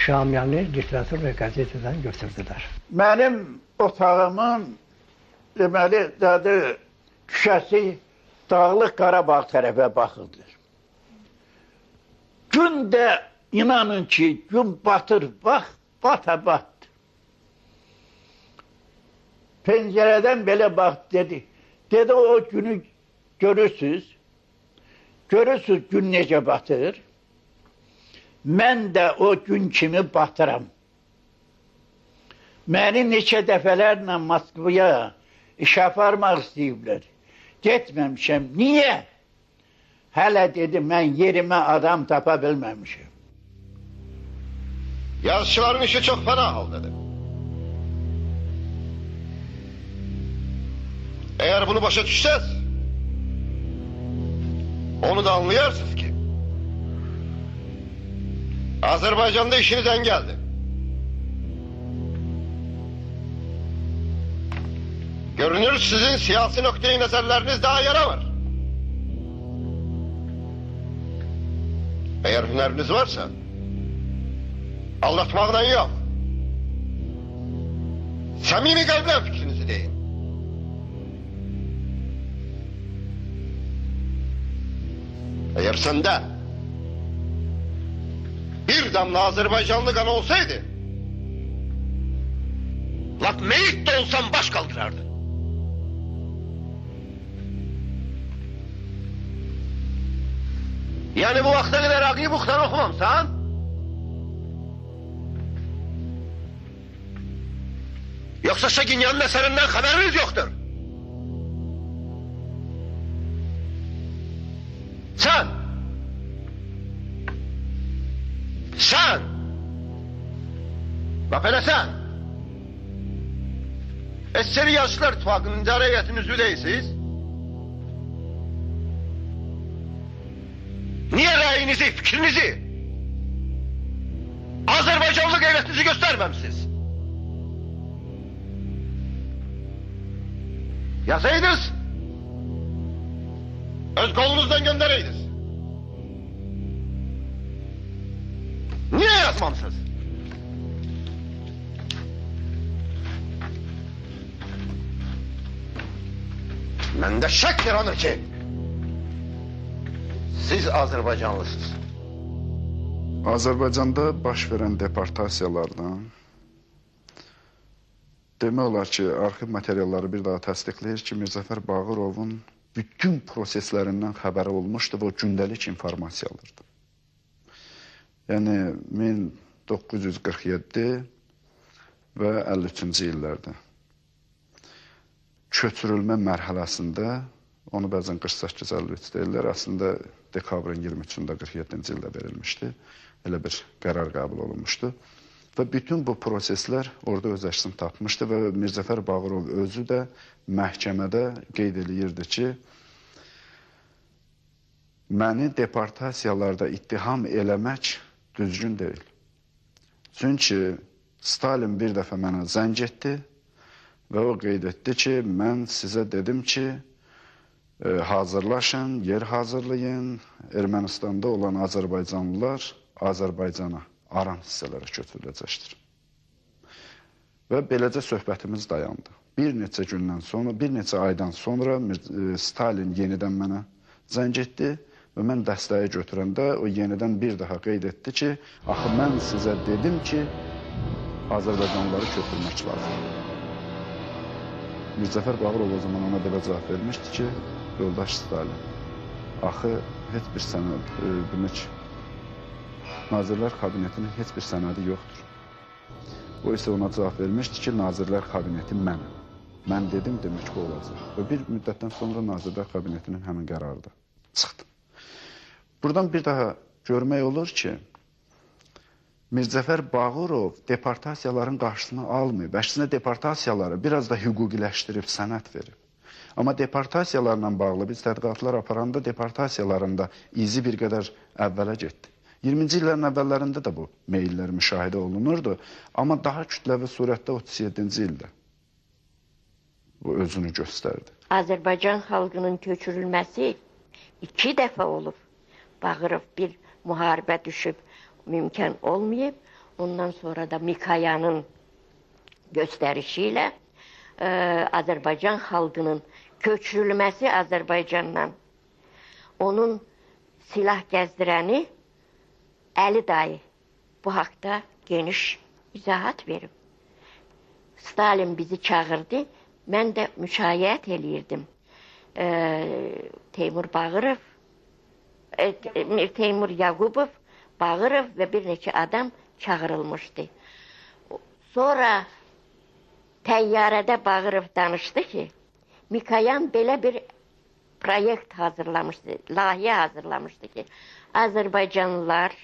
Şamyanı literatur və qəzetədən götürdülər. Mənim otağımın deməli dadı şüşəsi Dağlıq Qarabağ tərəfə baxırdır. Gün də inanın ki, gün batır, bata. Pəncərədən belə bax dedi. Dedi o günü görürsüz. Görürsüz gün necə batır. Mən də o gün kimi batıram. Məni neçə dəfələrlə Moskvaya iş aparmaq istəyiblər. Getməmişəm. Niyə? Hələ dedi, mən yerimə adam tapa bilməmişim. Yazıçıların işi çok fena haldedir. Eğer bunu başa düşseniz, onu da anlayarsınız ki, Azerbaycan'da işinizden geldi. Görünür sizin siyasi noktayı nazarlarınız daha yaramır. Eğer hüneriniz varsa, anlatmaktan yok. Samimi kalpten fikrinizi deyin. Eğer sende bir damla Azerbaycanlı kan olsaydı, lak meyit de olsan baş kaldırardın. Yani bu vakte kadar Agi Muhtar okumamsan, yoksa Şekinyan'ın eserinden haberiniz yoktur. Sen, bak hele sen, Eseri Yazıçılar İttifakı'nın idare heyetinin üzvü değilsiniz. Niye rəyinizi, fikrinizi, Azerbaycanlı qeyrətinizi göstermemişsiniz? Yazaydınız, öz kolunuzdan göndereydiniz. Niye yazmamışsınız? Məndə şək yaranır ki, siz Azərbaycanlısınız. Azərbaycanda baş verən deportasiyalardan demək olar ki, arxiv materialları bir daha təsdiqləyir ki, Mirzəcəfər Bağırovun bütün proseslərindən xəbəri olmuşdu və o gündəlik informasiya alırdı. Yəni 1947 və 53-cü illərdə köçürülmə mərhələsində, onu bəzən 48-53 deyirlər, əslində dekabrın 23-də 47-ci ildə verilmişdi. Elə bir qərar qəbul olunmuşdu. Və bütün bu proseslər orada öz əksini tapmışdı və Mirzəcəfər Bağırov özü də məhkəmədə qeyd edirdi ki, məni deportasiyalarda ittiham eləmək düzgün deyil. Çünki Stalin bir dəfə mənə zəng etdi və o qeyd etdi ki, mən sizə dedim ki, hazırlaşın, yer hazırlayın, Ermənistanda olan Azərbaycanlılar Azərbaycana, aran hissələrə köçürüləcəkdir. Və beləcə söhbətimiz dayandı. Bir neçə gündən sonra, bir neçə aydan sonra Stalin yenidən mənə zəng etdi və mən dəstəyi götürəndə o yenidən bir daha qeyd etdi ki, axı mən sizə dedim ki, Azərbaycanlıları köçürmək lazımdır. Mirzəcəfər Bağırov o zaman ona belə cavab vermişdi ki, yoldaş Stalin, axı heç bir sənəd, demək, Nazirlər Kabinetinin heç bir sənədi yoxdur. O isə ona cavab vermişdi ki, Nazirlər Kabineti mənəm. Mən dedim, demək ki, olacaq. Və bir müddətdən sonra Nazirlər Kabinetinin həmin qərarı da çıxdı. Buradan bir daha görmək olur ki, Mirzəfər Bağırov deportasiyaların qarşısını almayıb. Əksinə deportasiyaları biraz da hüquqiləşdirib, sənəd verib. Amma deportasiyalarla bağlı biz tədqiqatlar aparanda deportasiyalarında izi bir qədər əvvələ getdi. 20-ci illərin əvvəllərində də bu meyllər müşahidə olunurdu. Amma daha kütləvi surətdə 37-ci ildə bu özünü göstərdi. Azərbaycan xalqının köçürülməsi 2 dəfə olub. Bağırov bir müharibə düşüb, mümkün olmayıb. Ondan sonra da Mikayanın göstərişi ilə Azərbaycan xalqının köçürülməsi Azərbaycandan. Onun silah gəzdirəni Əli dayı bu haqda geniş izahat verib. Stalin bizi çağırdı, mən də müşayiət eləyirdim. Teymur Bağırov, Teymur Yaqubov, Bağırov və bir neçə adam çağırılmışdı. Sonra təyyarədə Bağırov danışdı ki, Mikayan belə bir proyekt hazırlamışdı, layihə hazırlamışdı ki, Azərbaycanlılar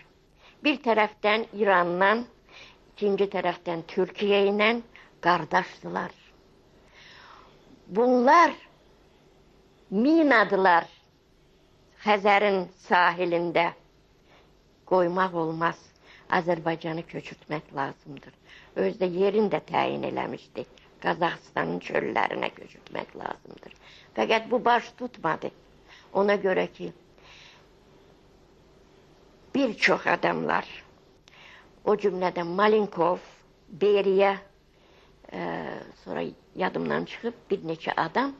bir tərəfdən İrandan, ikinci tərəfdən Türkiyə ilə qardaşdılar. Bunlar minadılar Xəzərin sahilində. Qoymaq olmaz. Azərbaycanı köçürtmək lazımdır. Özdə yerini də təyin eləmişdi. Qazaxıstanın çöllərinə köçürtmək lazımdır. Fəqət bu baş tutmadı. Ona görə ki, bir çox adamlar, o cümlədən Malinkov, Beriya, sonra yadımdan çıxıb bir neçə adam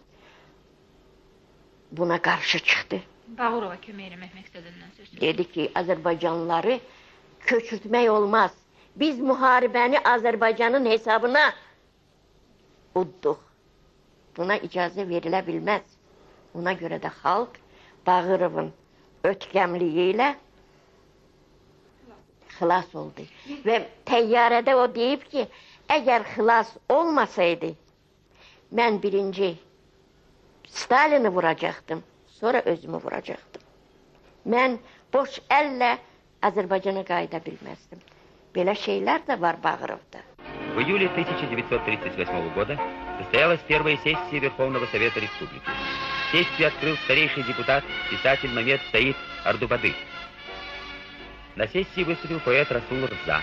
buna qarşı çıxdı. Bağırova kömək eləmək məqsədindən söz söylüyor. Dedi ki, Azərbaycanlıları köçürtmək olmaz. Biz müharibəni Azərbaycanın hesabına udduq. Buna icazə verilə bilməz. Ona görə də xalq Bağırovun ötkəmliyi ilə xilas oldu. Və təyyarədə o deyib ki, əgər xilas olmasaydı, mən birinci Stalini vuracaqdım, sonra özümü vuracaqdım. Mən boş əllə Azərbaycana qayıda bilməzdim. Belə şeylər də var Bağırovda. В июле 1938 года состоялась первая сессия Верховного Совета Республики. Сессию открыл старейший депутат, писатель Мамед Саид Ардубады. На сессии выступил поэт Расул Рза.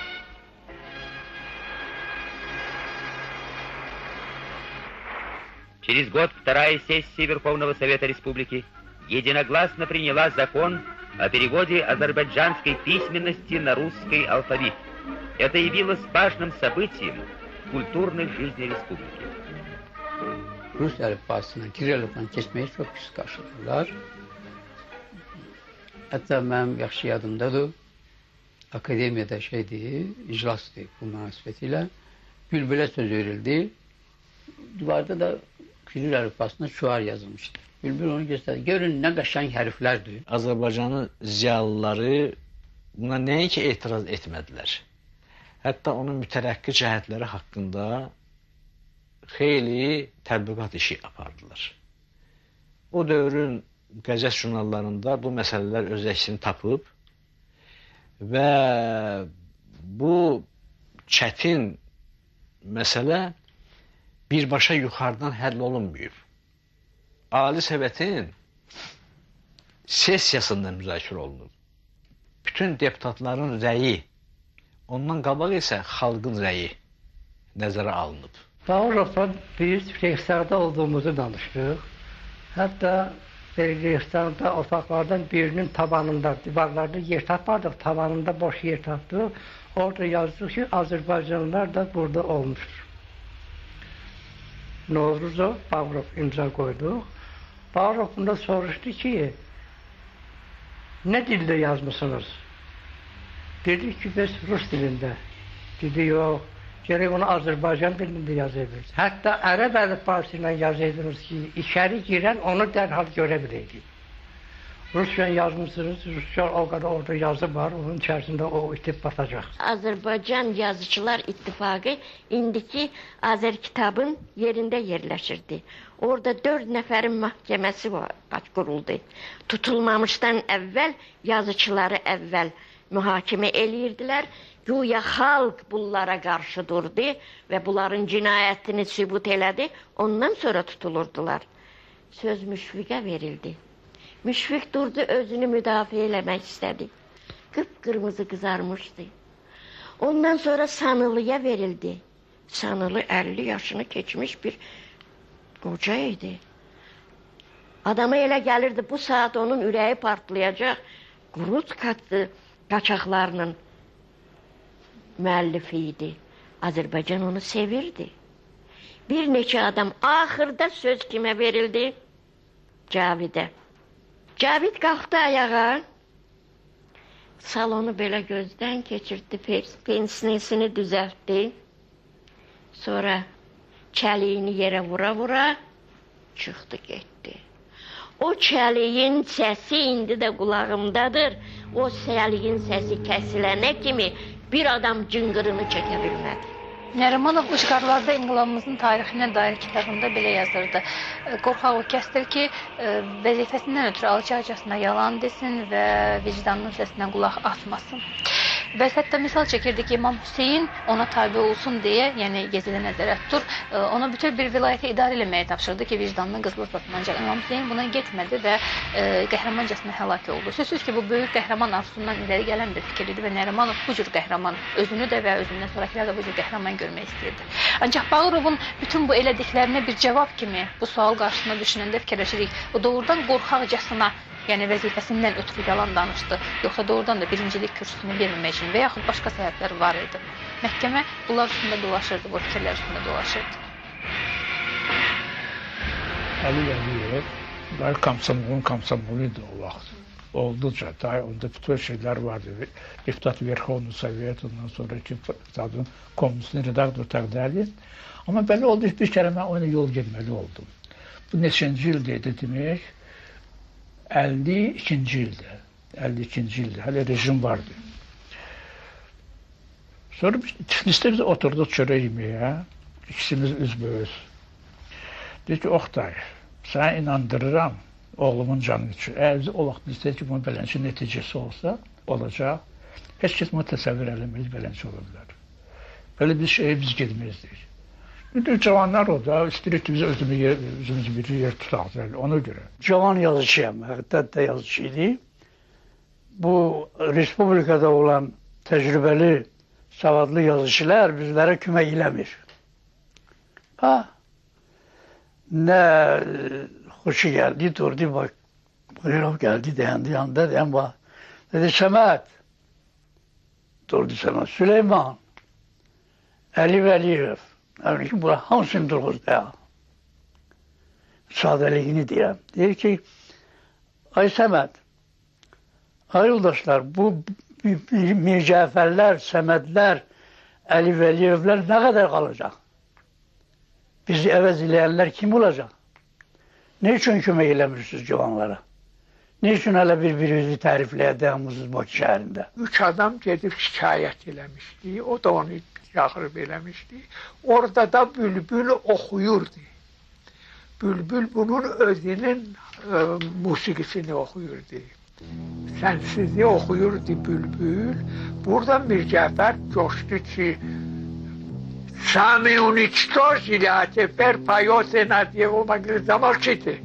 Через год вторая сессия Верховного Совета Республики единогласно приняла закон о переводе азербайджанской письменности на русский алфавит. Это явилось важным событием в kультурной жизни республики. Rus əlifbasına, Kiril əlifbasına keçməyi çox pis qarşılayırlar. Hətta mənim yaxşı yadımdadır, akademiyada iclasdır bu münasibətilə. Bülbülə söz verildi. Divarda da Kiril əlifbasına şüar yazılmışdı. Bülbül onu göstərdi. Görün, nə qəşəng hərflərdir. Azərbaycanın ziyalıları buna nəinki etiraz etmədilər. Hətta onun mütərəqqi cəhətləri haqqında xeyli tədqiqat işi apardılar. O dövrün qəzət jurnallarında bu məsələlər öz əksini tapıb və bu çətin məsələ birbaşa yuxarıdan həll olunmayıb. Ali Sovetin sessiyasında müzakirə olunub. Bütün deputatların rəyi, ondan qabaq isə xalqın rəyi nəzərə alınıb. Bağırov'la biz Reyxstag'da olduğumuzu danıştık. Hatta Reyxstag'da otaqlardan birinin tabanında, divarlarda yer tapmadık, tabanında boş yer tapdık. Orada yazdık ki Azerbaycanlılar da burada olmuştur. Novruzov, Bağırov imza koydu. Bağırov bunda soruştu ki ne dilde yazmışsınız? Dedi ki biz Rus dilinde. Dedi yok. Gerek onu Azərbaycan dilində yazırdınız. Hətta ərəb əlifbası ilə yazırdınız ki, içəri girən onu dərhal görə biləydik. Rusça yazmışsınız. Rusça o kadar orada yazı var. Onun içerisinde o itip batacak. Azərbaycan Yazıçılar İttifaqı indiki Azərkitabın yerində yerləşirdi. Orada 4 nəfərin məhkəməsi quruldu. Tutulmamışdan əvvəl yazıçıları əvvəl mühakimə eləyirdilər. Güya xalq bunlara qarşı durdu və bunların cinayətini sübut elədi. Ondan sonra tutulurdular. Söz Müşfiqə verildi. Müşfiq durdu, özünü müdafiə eləmək istədi. Qıpqırmızı qızarmışdı. Ondan sonra Sanılıya verildi. Sanılı 50 yaşını keçmiş bir qoca idi. Adama elə gəlirdi, bu saat onun ürəyi partlayacaq. Qurut katdı qaçaqlarının müəllifi idi. Azərbaycan onu sevirdi. Bir neçə adam axırda söz kimə verildi? Cavidə. Cavid qalxdı ayağa, salonu belə gözdən keçirdi, pensiyasını düzəltdi. Sonra çəliyini yerə vura-vura çıxdı, getdi. O çəliyin səsi indi də qulağımdadır. O çəliyin səsi kəsilənə kimi bir adam cınqırını çəkə bilmədi. Nərimanov Ucqarlarda İnqilabımızın tarixinə dair kitabında belə yazırdı. Qorxaq o kəsdir ki, vəzifəsindən ötürü alçaqcasına yalan desin və vicdanının səsinə qulaq asmasın. Və hətta misal çəkirdi ki, İmam Hüseyin ona tabi olsun deyə, yəni Gezidə nəzərət tutur, ona bütün bir vilayəti idarə eləməyə tapşırdı ki, vicdanını qızılsın. Ancaq İmam Hüseyin buna getmədi və qəhrəmancasına həlak oldu. Sözsüz ki, bu böyük qəhrəman arzusundan iləri gələn bir fikir idi və Nərimanov bu cür qəhrəman, özünü də və özündən sonrakilər də bu cür qəhrəman görmək istəyirdi. Ancaq Bağırovun bütün bu elədiklərinə bir cavab kimi bu sual qarşısına düşünəndə fikirləşirik. O doğrudan qorxaqcasına, yəni vəzifəsindən ötürü yalan danışdı, yoxsa doğrudan da birincilik kürsüsünü verməmək üçün və yaxud başqa səbəblər var idi. Məhkəmə bunlar üstündə dolaşırdı, bu fikirlər üstündə dolaşırdı. Ali Əliyev, komsomoluydu o vaxt. Olduca da onda bütün şeyler vardı. Deputat Verxovnu Sovet, ondan sonraki komünistinin redaktor təqdəli. Amma belə oldu, bir kere ben ona yol getməli oldum. Bu neçənci ildeydi demək? 52-ci ildə. 52-ci ildə. Hələ rejim vardı. Sonra Tiflis'te biz oturduk çörək yeməyə. İkisimiz üzböz. Dedi ki, Oktay, sana inandırıram oğlumun canı üçün. Eğer o vaxt istəyir ki, bunun beləncə neticəsi olsa, olacaq. Heç kəs bunu təsəvvür eləməyiz, beləncə ola bilər. Belə bir şeye biz getmezdik. Bütün cavanlar o da istəyir ki, biz özümüzü bir yer tutaq, ona göre. Cavan yazıcıyam, həqiqətən yazıcıydı. Bu Respublikada olan təcrübəli, savadlı yazıcılar bizlərə kömək eləmir. Ha, nə hoşu geldi, durdu bak, buyurun geldi, dayandı yanında, dayan bak. Dedi Səməd, durdu Səməd, Süleyman, Əli Vəliyev, yani ki, bura hamısını durğuz dayan. Sadəliyini deyəm. Deyir ki, ay Səməd, ay yoldaşlar, bu Mir Cəfərlər, Səmədlər, Əli Vəliyevlər nə qədər qalacaq? Bizi əvəz eləyənlər kim olacaq? Ne üçün kömək eləmirsiniz cavanlara? Ne üçün hələ bir-birinizi tərifləyə devamlısınız Bakı şəhərində? 3 adam gedib şikayət eləmişdi, o da onu yaxırıb eləmişdi. Orada da bülbül oxuyurdu. Bülbül bunun özünün musiqisini oxuyurdu. Sənsizi oxuyurdu bülbül. Buradan Mir Cəfər coşdu ki, Sami уничтожили, а теперь поется над его могилой. Замолчите.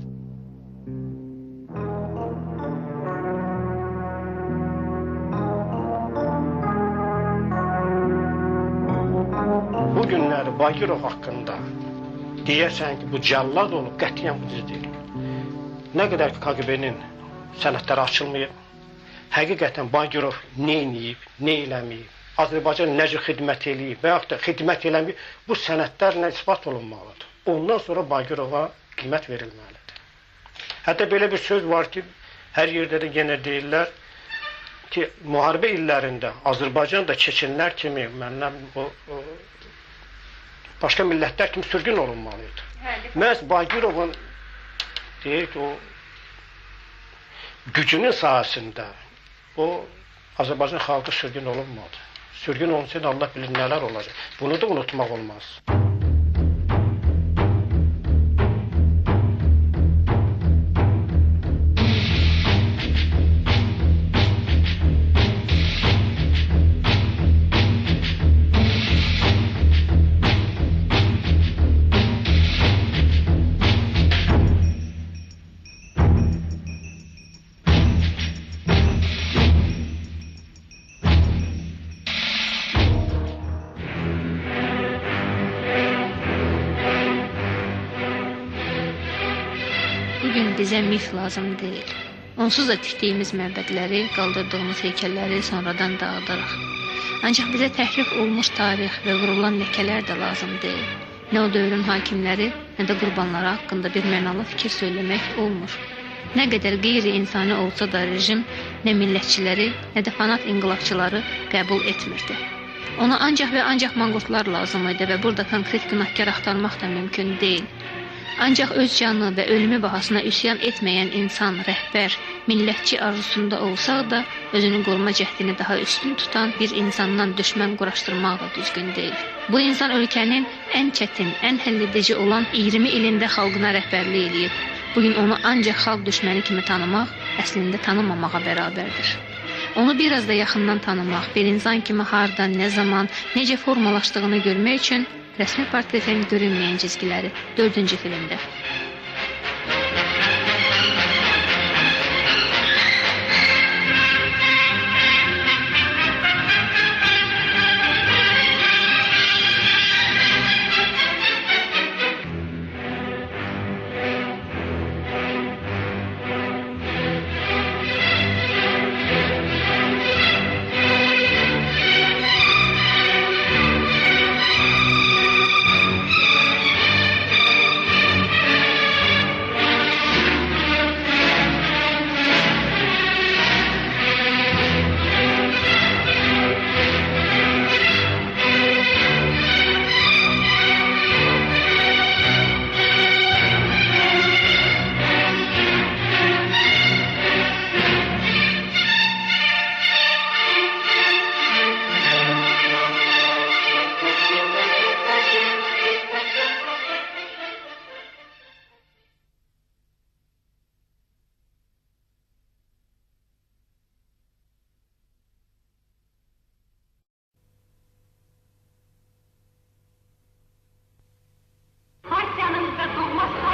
Bugünləri Bagirov haqqında deyərsən ki, bu cəllad olub, qətiyyən bu düz deyil. Nə qədər ki, KGB-nin sənədləri açılmayıb, həqiqətən Bagirov nə eləyib, nə eləməyib, Azərbaycan necə xidmət eləyib və yaxud da xidmət eləməyib, bu sənədlərlə ispat olunmalıdır. Ondan sonra Bagirova qiymət verilməlidir. Hətta belə bir söz var ki, hər yerdə də yenə deyirlər ki, müharibə illərində Azərbaycan da Çeçenlər kimi, başqa millətlər kimi sürgün olunmalıdır. Məhz Bagirovun deyir ki, gücünün sahəsində o Azərbaycan xalqı sürgün olunmadı. Sürgün olsaydı Allah bilir nələr olacaq. Bunu da unutmaq olmaz. Bizə mif lazım deyil. Onsuz da tikdiyimiz məbədləri, qaldırdığımız heykəlləri sonradan dağıdırıq. Ancaq bizə təhrif olmuş tarix və vurulan ləkələr də lazım deyil. Nə o dövrün hakimləri, nə də qurbanları haqqında bir mənalı fikir söyləmək olmur. Nə qədər qeyri-insani olsa da rejim nə millətçiləri, nə də fanat inqilabçıları qəbul etmirdi. Ona ancaq və ancaq manqurtlar lazım idi və burada konkret günahkar axtarmaq da mümkün deyil. Ancaq öz canı və ölümü bahasına üsyan etməyən insan, rəhbər, millətçi arzusunda olsaq da özünü qoruma cəhdini daha üstün tutan bir insandan düşmən quraşdırmaq da düzgün deyil. Bu insan ölkənin ən çətin, ən həlledici olan 20 ilində xalqına rəhbərlik eləyib. Bugün onu ancaq xalq düşməni kimi tanımaq əslində tanımamağa bərabərdir. Onu biraz da yaxından tanımaq, bir insan kimi harda, nə zaman, necə formalaşdığını görmək üçün rəsmi portretin görünməyən cizgiləri 4-cü filmdə.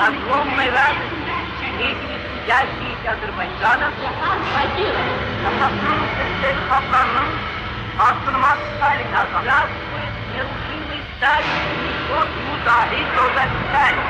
огромной радостью встретить ясность Азербайджана, Асурмат Сталин, здравствует нерушимый Сталин, несет муда и тоже Сталин.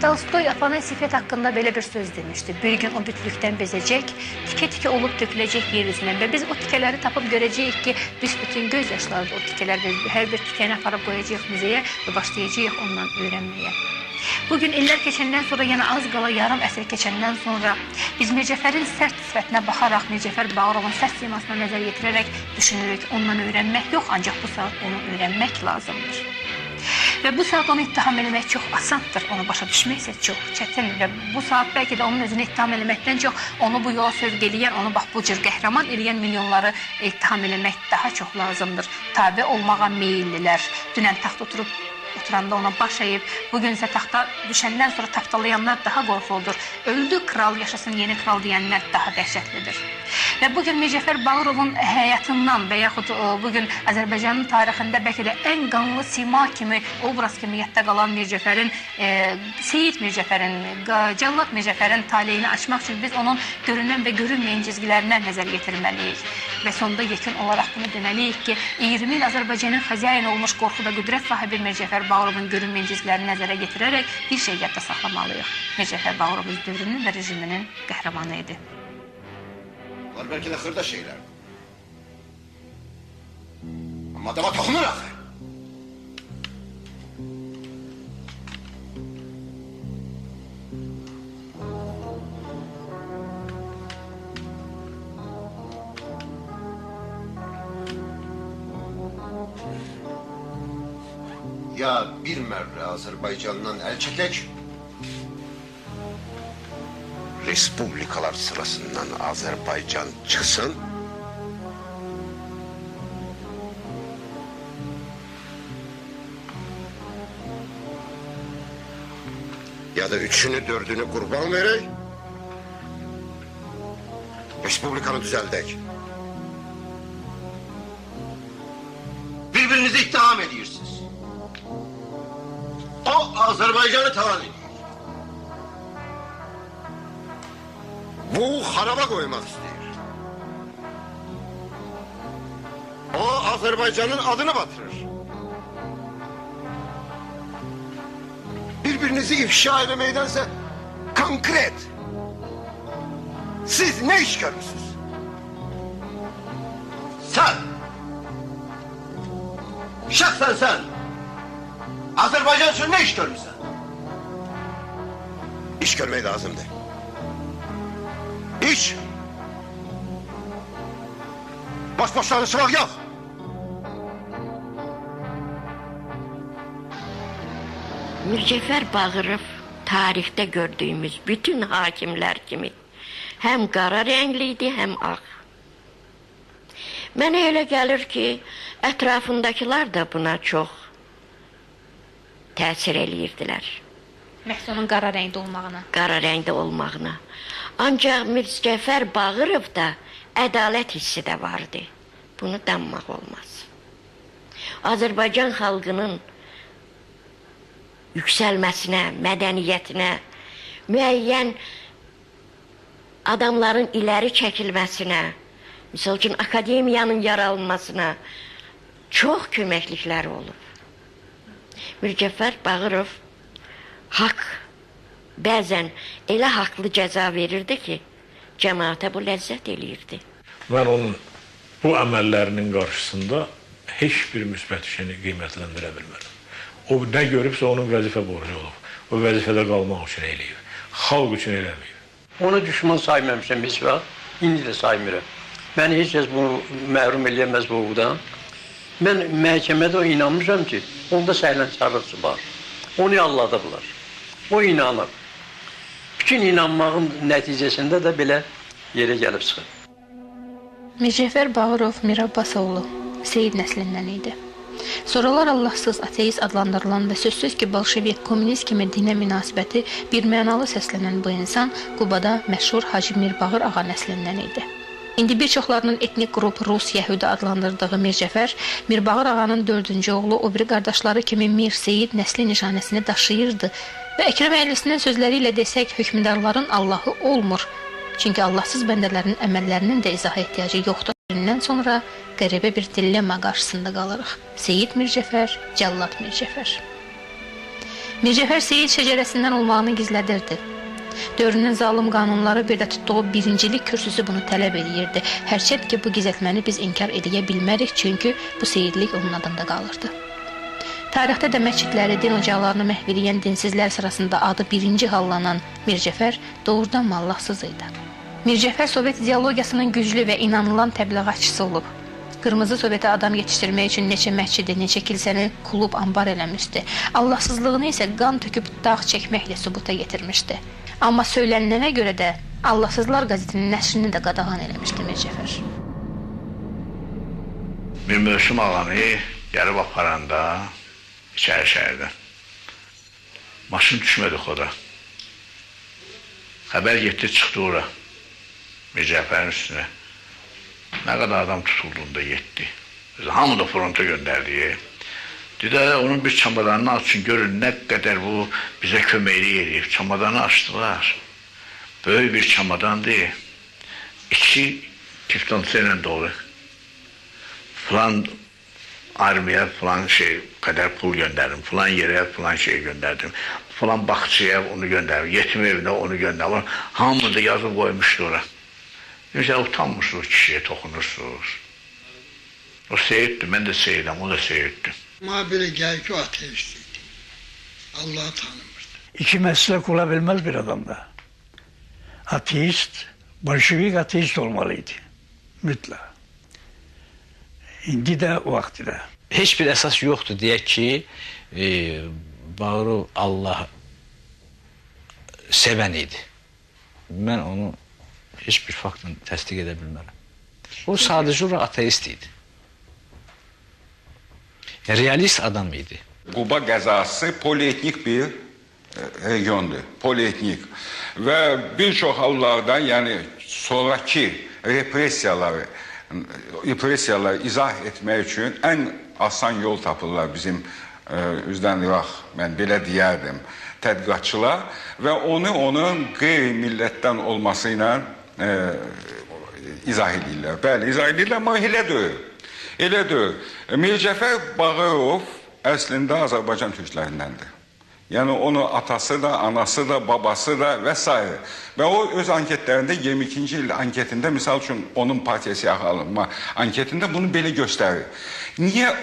Tolstoy Afanasiy Fet haqqında belə bir söz demişdi. Bir gün o bütlükdən bezəcək, tikə-tikə olub töküləcək yer üzünə və biz o tikələri tapıb görəcəyik ki, büsbütün göz yaşlardır o tikələr və hər bir tikəni aparıb qoyacaq müzeyə və başlayacaq ondan öyrənməyə. Bugün illər keçəndən sonra, yəni az qala yarım əsr keçəndən sonra biz Mircəfərin sərt sifətinə baxaraq, Mircəfər Bağırovun sərt simasına nəzər yetirərək düşünürük, ondan öyrənmək yox, ancaq bu saat onu öyrənmək lazımdır. Və bu saat onu ittiham eləmək çox asandır, onu başa düşmək isə çox çətindir. Və bu saat bəlkə də onun özünü ittiham eləməkdən çox onu bu yola sövq eləyən, onu bax bu cür qəhrəman eləyən milyonları ittiham eləmək daha çox lazımdır. Tabe olmağa meyillilər. Dünən taxt oturanda ona baş əyib, bugün isə taxta düşəndən sonra tapdalayanlar daha qorxuludur. Öldü kral, yaşasın yeni kral deyənlər daha dəhşətlidir. Və bugün Mir Cəfər Bağırovun həyatından və yaxud bugün Azərbaycanın tarixində bəlkə də ən qanlı sima kimi, obraz kimi yadda qalan Mir Cəfərin, Seyid Mir Cəfərin, Cəllad Mir Cəfərin taleyini açmaq üçün biz onun görünən və görünməyən cizgilərinə nəzər yetirməliyik. Və sonda yekun olaraq bunu deməliyik ki, 20 il Azərbaycanın xəzəyin olmuş qorxu və qüdrət sahibi Mir Cəfər Bağırovun görünməyən cizgilərini nəzərə yetirərək bir şey yadda saxlamalıyıq. Mir Cəfər Bağırov öz dövrünün və rejiminin qəhrəmanı idi. Var belki de hırda şeyler. Ama adama dokunur axı. Ya bir merre Azerbaycan'dan el çekek, Respublikalar sırasından Azerbaycan çıksın, ya da üçünü dördünü kurban verey, Respublikanı düzeldek. Birbirinizi ittiham ediyorsunuz. O Azerbaycan'ı talan ediyor. Bu haraba koymak istiyor. O Azerbaycan'ın adını batırır. Birbirinizi ifşa elemeydense konkret. Siz ne iş görmüşsünüz? Sen. Şahsen sen. Azerbaycan için ne iş görmüşsün? İş görmeyi lazımdı. İş. Boş danışmak yok. Mir Cəfər Bağırov tarixdə gördüyümüz bütün hakimlər kimi həm qara rəngliydi, həm ağ. Mənə elə gəlir ki, ətrafındakılar da buna çox təsir eləyirdilər. Məhz onun qara rəngdə olmağına. Qara rəngdə olmağına. Ancaq Mir Cəfər Bağırovda ədalət hissi də vardı. Bunu danmaq olmaz. Azərbaycan xalqının yüksəlməsinə, mədəniyyətinə, müəyyən adamların iləri çəkilməsinə, misal üçün akademiyanın yaralmasına çox köməklikləri olub. Mir Cəfər Bağırov haqq, bəzən elə haqlı cəza verirdi ki, cəmaata bu ləzzət eləyirdi. Mən onun bu əməllərinin qarşısında heç bir müsbət işini qiymətləndirə bilmirəm. O nə görübsə onun vəzifə borcu olub. O vəzifədə qalmaq üçün eləyib. Xalq üçün eləməyib. Onu düşman saymamışam heç vaxt, indi də saymıram. Məni heç kəs bunu məhrum eləyəməz bu uğudan. Mən məhkəmədə inanmışam ki, onda səhlənkarlıqçı var. Onu alladıblar. O inanır. Bütün inanmağın nəticəsində də belə yerə gəlib çıxır. Mir Cəfər Bağırov Mir Abbasoğlu Seyid nəslindən idi. Sonralar Allahsız ateist adlandırılan və sözsüz ki, bolşevik, komünist kimi dinə münasibəti bir mənalı səslənən bu insan Qubada məşhur Hacı Mir Bağır ağa nəslindən idi. İndi bir çoxlarının etnik qrup Rus, Yəhudi adlandırdığı Mir Cəfər, Mir Bağır ağanın 4-cü oğlu, o biri qardaşları kimi Mir Seyid nəsli nişanəsini daşıyırdı. Və Əkrəm Əhlisinin sözləri ilə desək, hökmdarların Allahı olmur. Çünki Allahsız bəndələrin əməllərinin də izaha ehtiyacı yoxdur. Bundan sonra qəribə bir dilemma qarşısında qalırıq. Seyid Mir Cəfər, Cəllad Mir Cəfər. Mir Cəfər Seyid şəcərəsindən olmağını gizlədirdi. Dövrünün zalim qanunları bir də tutduğu birincilik kürsüsü bunu tələb edirdi. Hərçənd ki, bu gizlətməni biz inkar edə bilmərik, çünki bu seyidlik onun adında qalırdı. Tarixdə də məscidləri, din ocaqlarını məhv edən dinsizlər sırasında adı birinci hallanan Mir Cəfər doğrudan Allahsız idi. Mir Cəfər Sovet ideologiyasının güclü və inanılan təbliğatçısı olub. Qırmızı Sovetə adam yetişdirmək üçün neçə məscidi, neçə kilsəni klub, ambar eləmişdi. Allahsızlığını isə qan töküb dağ çəkməklə sübuta yetirmişdi. Amma söylənilənə görə də Allahsızlar qəzetinin nəşrini də qadağan eləmişdi Mircəfər. Bir mövsüm ağanı gəlib aparanda içəri şəhərdən. Maşın düşmədi xoda. Xəbər getdi, çıxdı ora. Mircəfərin üstünə. Nə qədər adam tutulduğunda yetdi. Hamı da fronta göndərdi. Dedi, onun bir çamadanını açın, görün nə qədər bu bizə köməklik edib. Çamadanı açdılar. Böyük bir çamadandır. İçi kiftonsu ilə dolu. Falan armiya falan şey qədər pul göndərdim. Falan yerə falan şey göndərdim. Falan baxçıya onu göndərdim. Yetim evinə onu göndərdim. Hamı da yazıb qoymuşdu ora. Mesela utanmışsınız kişiye toxunursunuz. O seyirtti, mən də seyirdim, o da seyirtti. Ama böyle gəlir ki o ateistiydi. Allah'ı tanımırdı. İki meslek olabilmez bir adamda. Ateist, Bolşevik ateist olmalıydı. Mütləq. İndi də o vaxtı. Heç bir əsas yoxdur deyək ki, Bağırov Allah sevən idi. Mən onu heç bir faktla təsdiq edə bilmərəm. O sadəcə olaraq ateist idi. Realist adam idi. Quba qəzası polietnik bir regiondur. Polietnik. Və bir çox hallarda, yəni sonraki repressiyaları izah etmək üçün ən asan yol tapırlar bizim üzdən iraq, mən belə deyərdim, tədqiqatçılar və onu onun qeyri-millətdən olması ilə izah edirlər. Bəli, izah edirlər, amma elə deyil. Elə deyil. Mircəfər Bağırov əslində Azərbaycan türklərindəndir. Yəni onun atası da, anası da, babası da və s. Və o öz anketlərində 22-ci il anketində, misal üçün onun partiyası alınma anketində bunu belə göstərir. Niyə?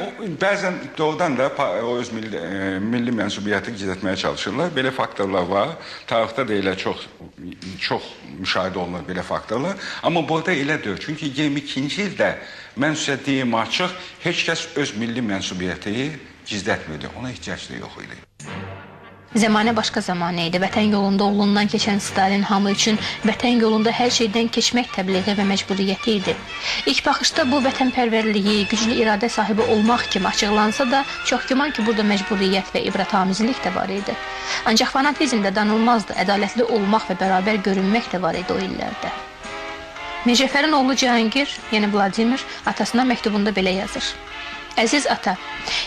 Bəzən doğrudan da o öz milli mənsubiyyəti gizlətməyə çalışırlar. Belə faktorlar var. Tarixdə də elə çox müşahidə olunur belə faktorlar. Amma burada elə deyil. Çünki 22-ci ildə mən sizə deyim açıq, heç kəs öz milli mənsubiyyəti gizlətmirdi. Ona ehtiyac da yox idi. Zəmanə başqa zamanə idi. Vətən yolunda uğrundan keçən Stalin hamı üçün vətən yolunda hər şeydən keçmək təbliği və məcburiyyəti idi. İlk baxışda bu vətənpərvərliyi, güclü iradə sahibi olmaq kimi açıqlansa da, çox güman ki, burada məcburiyyət və ibrətamizlik də var idi. Ancaq fanatizm də danılmazdı, ədalətli olmaq və bərabər görünmək də var idi o illərdə. Mircəfərin oğlu Cahangir, yəni Vladimir, atasına məktubunda belə yazır. Əziz ata,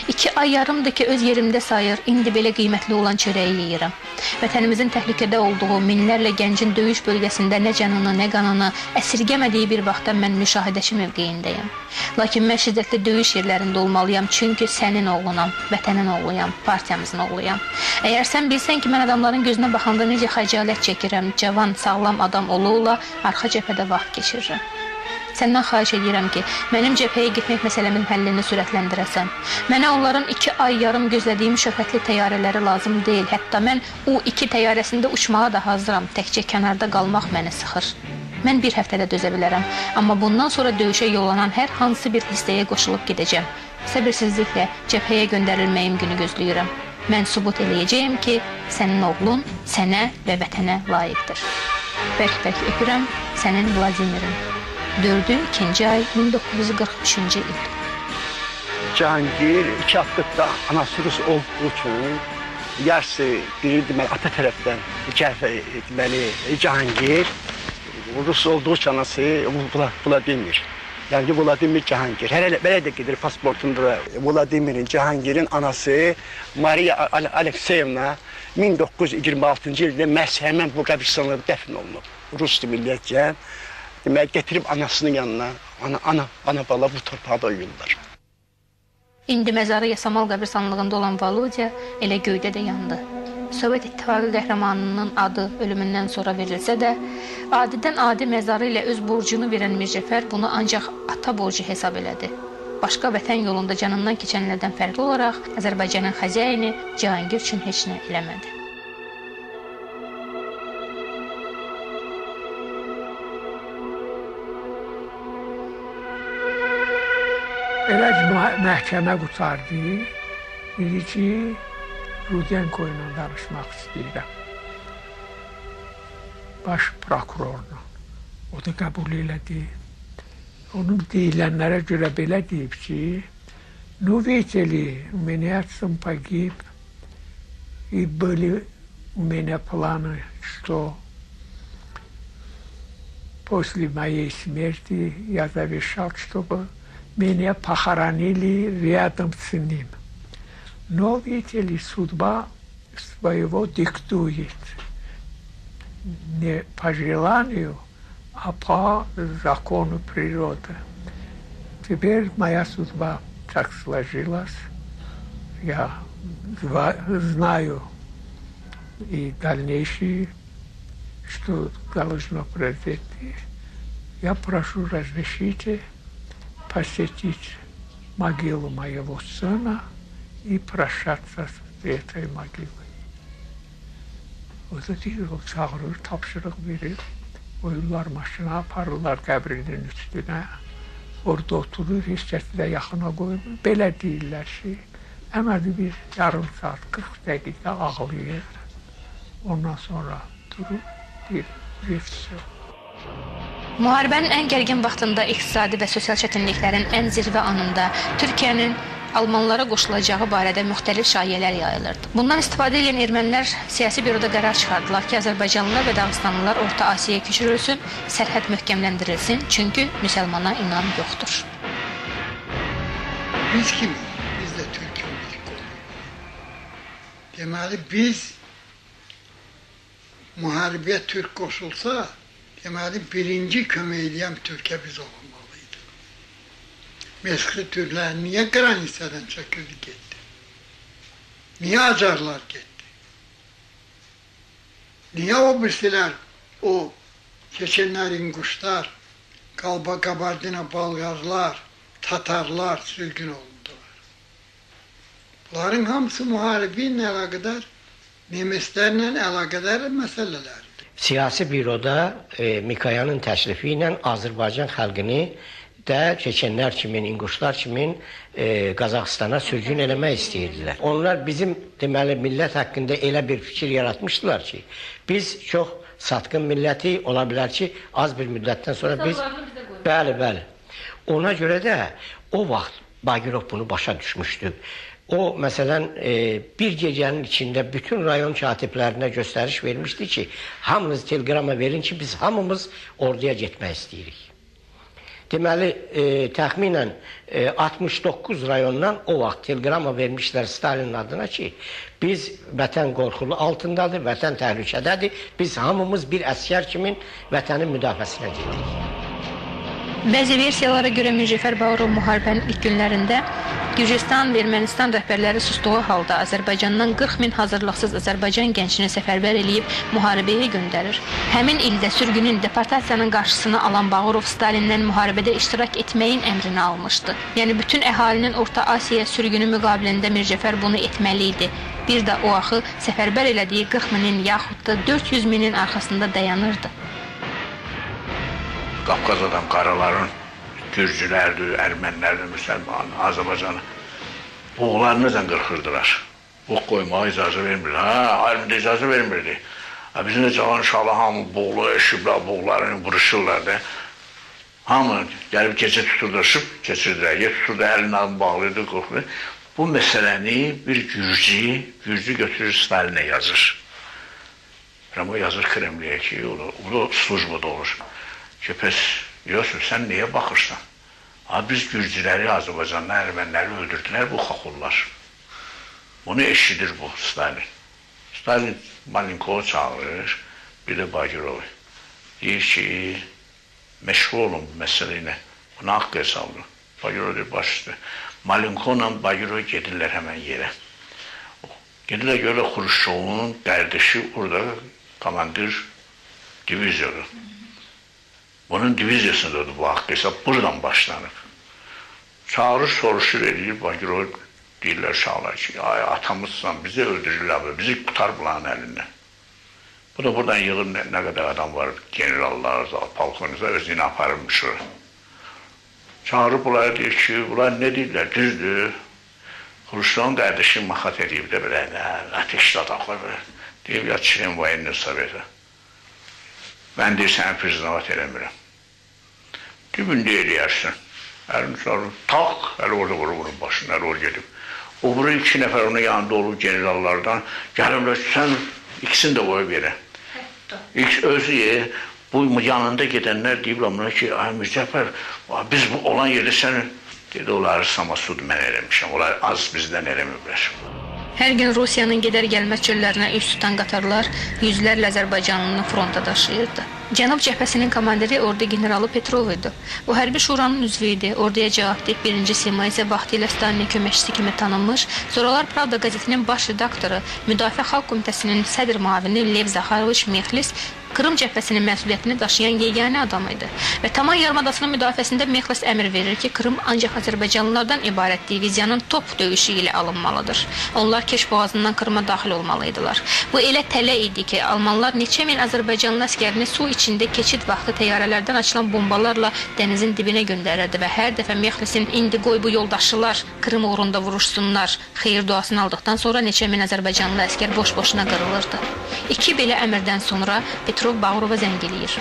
2 ay yarımdır ki, öz yerimdə sayır, indi belə qiymətli olan çörəyi yeyirəm. Vətənimizin təhlükədə olduğu minlərlə gəncin döyüş bölgəsində nə canını, nə qanını əsirgəmədiyi bir vaxtda mən müşahidəçi mövqeyindəyəm. Lakin mən şiddətli döyüş yerlərində olmalıyam, çünki sənin oğlunam, vətənin oğluyam, partiyamızın oğluyam. Əgər sən bilsən ki, mən adamların gözünə baxanda necə xəcalət çəkirəm, cavan, sağlam adam ola-ola arxa cəbhədə vaxt keçirirəm. Səndən xahiş edirəm ki, mənim cəbhəyə getmək məsələmin həllini sürətləndirəsən. Mənə onların 2 ay yarım gözlədiyim şöhrətli təyyarələri lazım deyil. Hətta mən o 2 təyyarəsində uçmağa da hazıram. Təkcə kənarda qalmaq məni sıxır. Mən bir həftədə dözə bilərəm. Amma bundan sonra döyüşə yollanan hər hansı bir hissəyə qoşulub gedəcəm. Səbirsizliklə cəbhəyə göndərilməyim günü gözləyirəm. Mən sübut eləyəcəyim ki, sənin oğlun sənə və vətənə layiqdir. Bərk-bərk öpürəm, sənin Vladimirin. 4-2 ay 1943-cü il. Cahangir 2 atlıqda anası Rus olduğu üçün yarısı biri deməli ata tərəfdən deməli Cahangir Rus olduğu üçün anası Vladimir. Yəni Vladimir Cahangir. Belə də gedir pasportunda Vladimir'in, Cahangir'in anası Maria Alekseyevna 1926-cı ildə məhz həmən bu qəbristanlıqda dəfn olunub. Rus millətcə. Demək, getirib anasının yanına, ana bala bu torpaqda uyuyurlar. İndi məzarı Yasamal qəbristanlığında olan Volodya elə göydə də yandı. Sovet İttifaqı qəhrəmanının adı ölümündən sonra verilsə də, adidən adi məzarı ilə öz borcunu verən Mircəfər bunu ancaq ata borcu hesab elədi. Başqa vətən yolunda canından keçənlərdən fərqli olaraq Azərbaycanın xəzəyini Cahangir üçün heç nə eləmədi. Elə ki, məhkəmə qutardı, dedi ki, Rudenko ilə danışmaq istəyirəm. Baş prokurorla. O da qəbul elədi. Onun deyilənlərə görə belə deyib ki, ну, видели, у меня отцом погиб, и были у меня планы, что после моей смерти я завещал, чтобы меня похоронили рядом с ним. Но, видите ли, судьба своего диктует. Не по желанию, а по закону природы. Теперь моя судьба так сложилась. Я знаю и дальнейшее, что должно произойти. Я прошу разрешите посетить могилу моего сына и прощаться с этой могилой. O da deyir, o çağırır, tapşırıq verir. Qoyurlar maşına, aparırlar qəbrinin üstünə. Orada oturur, heç kəsi də yaxına qoymur. Belə deyirlər ki, əməli bir yarım saat, 40 dəqiqə ağlayır. Ondan sonra durur, deyir, revizyon. Müharibənin ən gərgin vaxtında iqtisadi və sosial çətinliklərin ən zirvə anında Türkiyənin Almanlara qoşulacağı barədə müxtəlif şayələr yayılırdı. Bundan istifadə edən ermənilər siyasi büroda qərar çıxardılar ki, Azərbaycanlılar və Dağıstanlılar Orta Asiyaya köçürülsün, sərhəd möhkəmləndirilsin, çünki müsəlmana inam yoxdur. Biz kimiz? Biz də Türkiyəlik qoyuq. Deməli, biz müharibəyə Türk qoşulsa, deməli, birinci kömək eləyən Türkiyə biz olmalıydı. Meşqli Türklər niyə qranisədən çəkildi, getdi? Niyə Acarlar getdi? Niyə o birisilər, o keçənlər İnguşlar, Kabardina Balqarlar, Tatarlar sürgün olundular? Bunların hamısı müharibə ilə əlaqədar, nemeslərlə əlaqədar məsələlərdir. Siyasi büroda Mikayanın təşrifi ilə Azərbaycan xalqını də keçənlər kimin, İnguşlar kimin Qazaxıstana sürgün eləmək istəyirdilər. Onlar bizim deməli millət haqqında elə bir fikir yaratmışdılar ki, biz çox satqın milləti, ola bilər ki, az bir müddətdən sonra biz... Bəli. Ona görə də o vaxt Bagirov bunu başa düşmüşdü. O, məsələn, bir gecənin içində bütün rayon katiblərinə göstəriş vermişdi ki, hamınız telegrama verin ki, biz hamımız orduya getmək istəyirik. Deməli, təxminən 69 rayondan o vaxt telegrama vermişlər Stalinin adına ki, biz vətən qorxulu altındadır, vətən təhlükədədir, biz hamımız bir əsgər kimin vətənin müdafiəsinə gedirik. Bəzi versiyalara görə Mircəfər Bağırov müharibənin ilk günlərində Gürcüstan və Ermənistan rəhbərləri sustuğu halda Azərbaycandan 40 min hazırlıqsız Azərbaycan gəncini səfərbər eləyib müharibəyə göndərir. Həmin ildə sürgünün, deportasiyanın qarşısını alan Bağırov Stalindən müharibədə iştirak etməyin əmrini almışdı. Yəni bütün əhalinin Orta Asiya sürgünü müqabilində Mircəfər bunu etməli idi. Bir də o axı səfərbər elədiyi 40 minin yaxud da 400 minin arxasında dayanırdı. Qafqazadan qaraların Gürcülərdir, Ermənilərdir, Müsəlman, Azərbaycanı boğlarınızla qırxırdılar. Ox qoymağa icazə vermirdi. Ayrımda icazə vermirdi. Bizim də cavan uşaqlar hamı boğlu eşiblər, boğlarını vuruşurlar da. Hamı gəlib gecə tuturduruşub, keçirdilər. Ya tuturdu, əlini ağını bağlıydı, qorxdu. Bu məsələni bir Gürcü götürür Stalinə yazır. O yazır Kremliyə ki, o slujbada olur. Ki, pes, yoxsun, sən niyə baxırsan? Biz Gürcüləri, Azərbaycanlı Erməniləri öldürdülər, bu xaxollar. Bunu eşidir bu Stalin. Stalin Malinkovu çağırır, bir də Bagirovu. Deyir ki, məşğul olun bu məsələ ilə. Buna haqq hesablı. Bagirov deyir, baş üstə. Malinkovla Bagirov gedirlər həmən yerə. Gedirlər görürlər Xruşçovun qardaşı orada komandir divizyoru. Bunun divizyasındadır bu haqq hesab, buradan başlanıb. Çağırır, soruşur, edir, Bagirov deyirlər uşaqlar ki, ay atamızsan, bizi öldürürlər, bizi qutar bulanın əlindən. Bu da buradan yığır nə qədər adam var, generallar, polkonizlər özünü aparırmış oraya. Çağırıb bunlar deyir ki, bunlar ne deyirlər, düzdür. Xruşdan qardaşım maxat edib də belə, ateşli adaqlar belə. Deyib, ya Çin voyenni Sovyeti. Mən deyir, səni priznavat eləmirəm. Deyib, nə eləyərsin? Əlini çağırıb, tak, əli orada vurur başını, əli orada gedib. O vurur 2 nəfər onun yanında olub generallardan, gəlirlər, sən ikisini də qoyub yerə. Özü bu yanında gedənlər deyiblər buna ki, ay Mücəfər, biz bu olan yerdə səni, dedi, onları Samasud mən eləmişəm, onlar az bizdən eləməyiblər. Hər gün Rusiyanın gedər-gəlməz çöllərinə üst tutan qatarlar yüzlərlə Azərbaycanlını fronta daşıyırdı. Cənub cəbhəsinin komandiri ordu generalı Petrov idi. O hərbi şuranın üzvü idi. Orduya cavabdeh 1-ci Sima isə vaxtilə Stalinin köməkçisi kimi tanınmış. Sonralar Pravda qəzetinin baş redaktoru, Müdafiə Xalq Komitəsinin sədr müavini Lev Zaxaroviç Mexlis Krım cəbhəsinin məsuliyyətini daşıyan yeganə adam idi. Və Taman yarımadasının müdafiəsində Mexlis əmr verir ki, Krım ancaq Azərbaycanlılardan ibarət diviziyanın top döyüşü ilə alınmalıdır. Onlar Keş boğazından Krıma daxil olmalıydılar. Bu elə tələ idi ki, Almanlar neçə min Azərbaycanlı əskərini su içində keçid vaxtı təyyarələrdən açılan bombalarla dənizin dibinə göndərirdi və hər dəfə Mexlisin indi qoy bu yoldaşılar Krım uğrunda vuruşsunlar xeyir duasını aldıqdan sonra neçə min Azərbaycanlı əskər boş-boşuna qırılırdı. 2 belə əmrdən sonra Petrov Bağırova zəng eləyir.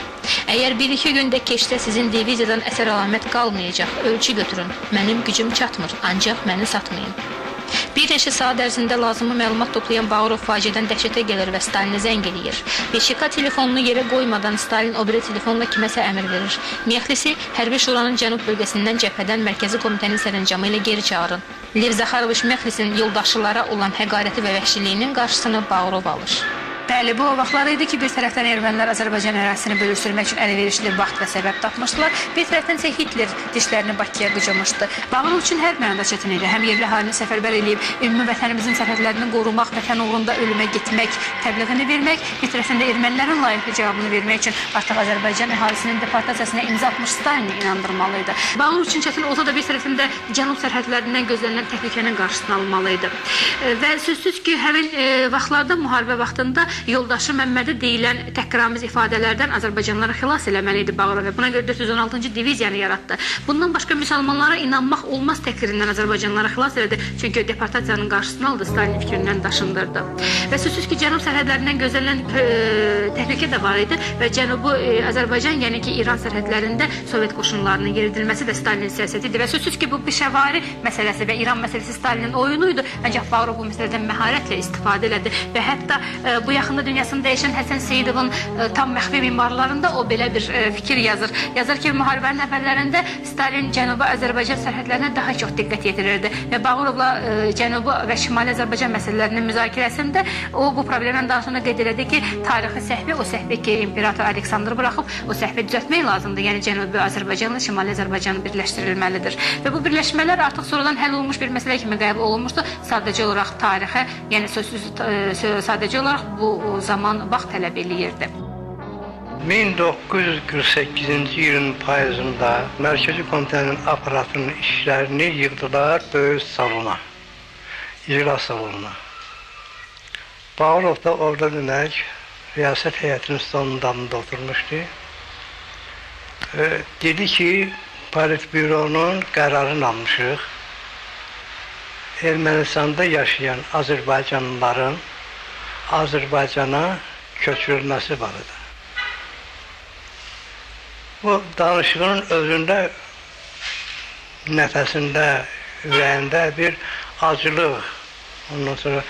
Əgər 1-2 gündə keçsə sizin diviziyadan əsər əlamət qalmayacaq, ölçü götürün. Mənim gücüm çatmır, ancaq məni satmayın. Bir neçə saat ərzində lazımı məlumat toplayan Bağırov faciədən dəhşətə gəlir və Stalinə zəng eləyir. Beşika telefonunu yerə qoymadan Stalin o biri telefonla kiməsə əmr verir. Mexlisi hərbi şuranın cənub bölgəsindən cəbhədən mərkəzi komitənin sərəncamı ilə geri çağırın. Lev Zaxaroviç Mexlisin yoldaşılara olan həqarəti və vəhşiliyinin qarşısını Bağırov alır. Bəli, bu o vaxtlar idi ki, bir tərəfdən ermənilər Azərbaycan ərazisini bölüşdürmək üçün əlverişli vaxt və səbəb tapmışdılar. Bir tərəfdən isə Hitler dişlərini Bakıya qıcamışdı. Bağırov üçün hər mənada çətin idi. Həm yerli halini səfərbər eləyib, ümumi vətənimizin sərhədlərini qorumaq, vətən uğrunda ölümə getmək, təbliğini vermək, bir tərəfdən də ermənilərin layiqli cavabını vermək üçün artıq Azərbaycan əhalisinin deportasiyasına imza atmış Stalini inandırmalı idi. Bağırov üçün çətin olsa da bir tərəfdən də cənub sərhədlərindən gözlənilən təhlükənin qarşısını almalı idi. Və sözsüz ki, həmin vaxtlarda, müharibə vaxtında yoldaşı Məmmədi deyilən təhqiramiz ifadələrdən Azərbaycanlıları xilas eləməli idi Bağırov və buna görə 416-cı diviziyanı yaratdı. Bundan başqa müsəlmanlara inanmaq olmaz təhqirindən Azərbaycanlıları xilas elədi, çünki deportasiyanın qarşısını aldı, Stalin fikrindən daşındırdı. Və sözsüz ki, cənub sərhədlərindən gözlənilən təhlükə də var idi və Cənubi Azərbaycan, yəni ki, İran sərhədlərində Sovet qoşunlarının yeridilməsi də Stalinin siyasəti idi və sözsüz ki, bu Pişəvari məsələsi və İran məsələsi Stalinin oyunu idi, ancaq Bağırov bu məsələdən məharətlə istifadə elədi və hətta bu yaxında dünyasını dəyişən Həsən Seyidovun tam məxfi memarlarında o belə bir fikir yazır. Yazır ki, müharibənin əvvəllərində Stalin Cənubi Azərbaycan sərhədlərinə daha çox diqqət yetirirdi və Bağırovla Cənubi və Şimali Azərbaycan məsələlərinin müzakirəsində o bu problemdən daha sonra qeyd elədi ki, tarixi səhvi, o səhvi ki, İmperator Aleksandr buraxıb, o səhvi düzəltmək lazımdır. Yəni Cənubi Azərbaycanla Şimali Azərbaycan birləşdirilməlidir. Və bu birləşmələr artıq sonradan həll olunmuş bir məsələ kimi qəbul olunmuşdu. Sadəcə olaraq tarixə, yəni sadəcə olaraq bu zaman vaxt tələb eləyirdi. 1948-ci ilin payızında Mərkəzi Komitənin aparatının işlərini yığdılar böyük salona, icra salonuna. Bağırov da orada demək, riyasət heyətinin sonundanında oturmuşdu. Dedi ki, Politbüronun qərarını almışıq. Ermənistanda yaşayan Azərbaycanlıların Azərbaycana köçürülməsi barədə. Bu danışığın özündə, nəfəsində, ürəyində bir acılıq, ondan sonra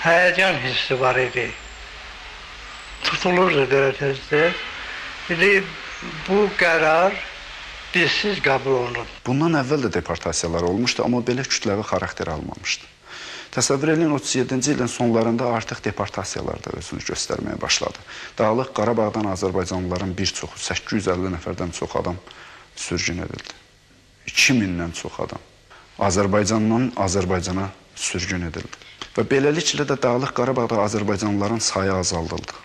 həyəcan hissi var idi. Tutulurdu dövlətəzdə. Bu qərar bizsiz qəbul olunur. Bundan əvvəl də deportasiyalar olmuşdu, amma belə kütləvi xarakter almamışdı. Təsəvvür edin, 37-ci ilin sonlarında artıq deportasiyalar da özünü göstərməyə başladı. Dağlıq Qarabağdan Azərbaycanlıların bir çoxu, 850 nəfərdən çox adam sürgün edildi. 2000-dən çox adam Azərbaycandan Azərbaycana sürgün edildi. Və beləliklə də Dağlıq Qarabağda Azərbaycanlıların sayı azaldıldı.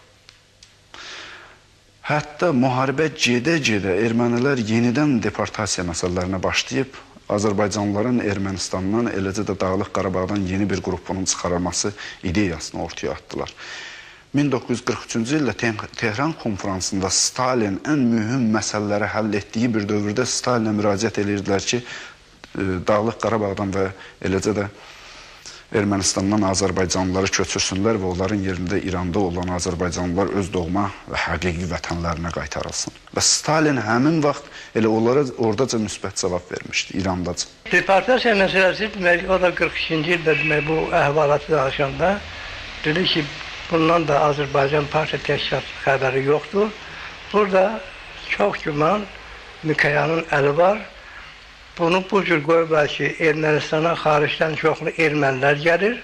Hətta müharibə gedə-gedə ermənilər yenidən deportasiya məsələlərinə başlayıb, Azərbaycanlıların Ermənistandan, eləcə də Dağlıq Qarabağdan yeni bir qrupunun çıxarılması ideyasını ortaya atdılar. 1943-cü ildə Tehran konferansında Stalin ən mühüm məsələləri həll etdiyi bir dövrdə Stalinə müraciət edirdilər ki, Dağlıq Qarabağdan və eləcə də Ermənistandan Azərbaycanlıları köçürsünlər və onların yerində İranda olan Azərbaycanlılar öz doğma və həqiqi vətənlərinə qaytarılsın. Və Stalin həmin vaxt elə onlara oradaca müsbət cavab vermişdi, İrandaca. Deportasiya məsələsi demək, o da 42-ci ildə demək, bu əhvalatı danışanda dedi ki, bundan da Azərbaycan Partiya Təşkilatı xəbəri yoxdur. Burada çox güman Mikayanın əli var. Bunu bu cür qoyublar ki, Ermənistana xaricdən çoxlu ermənilər gəlir.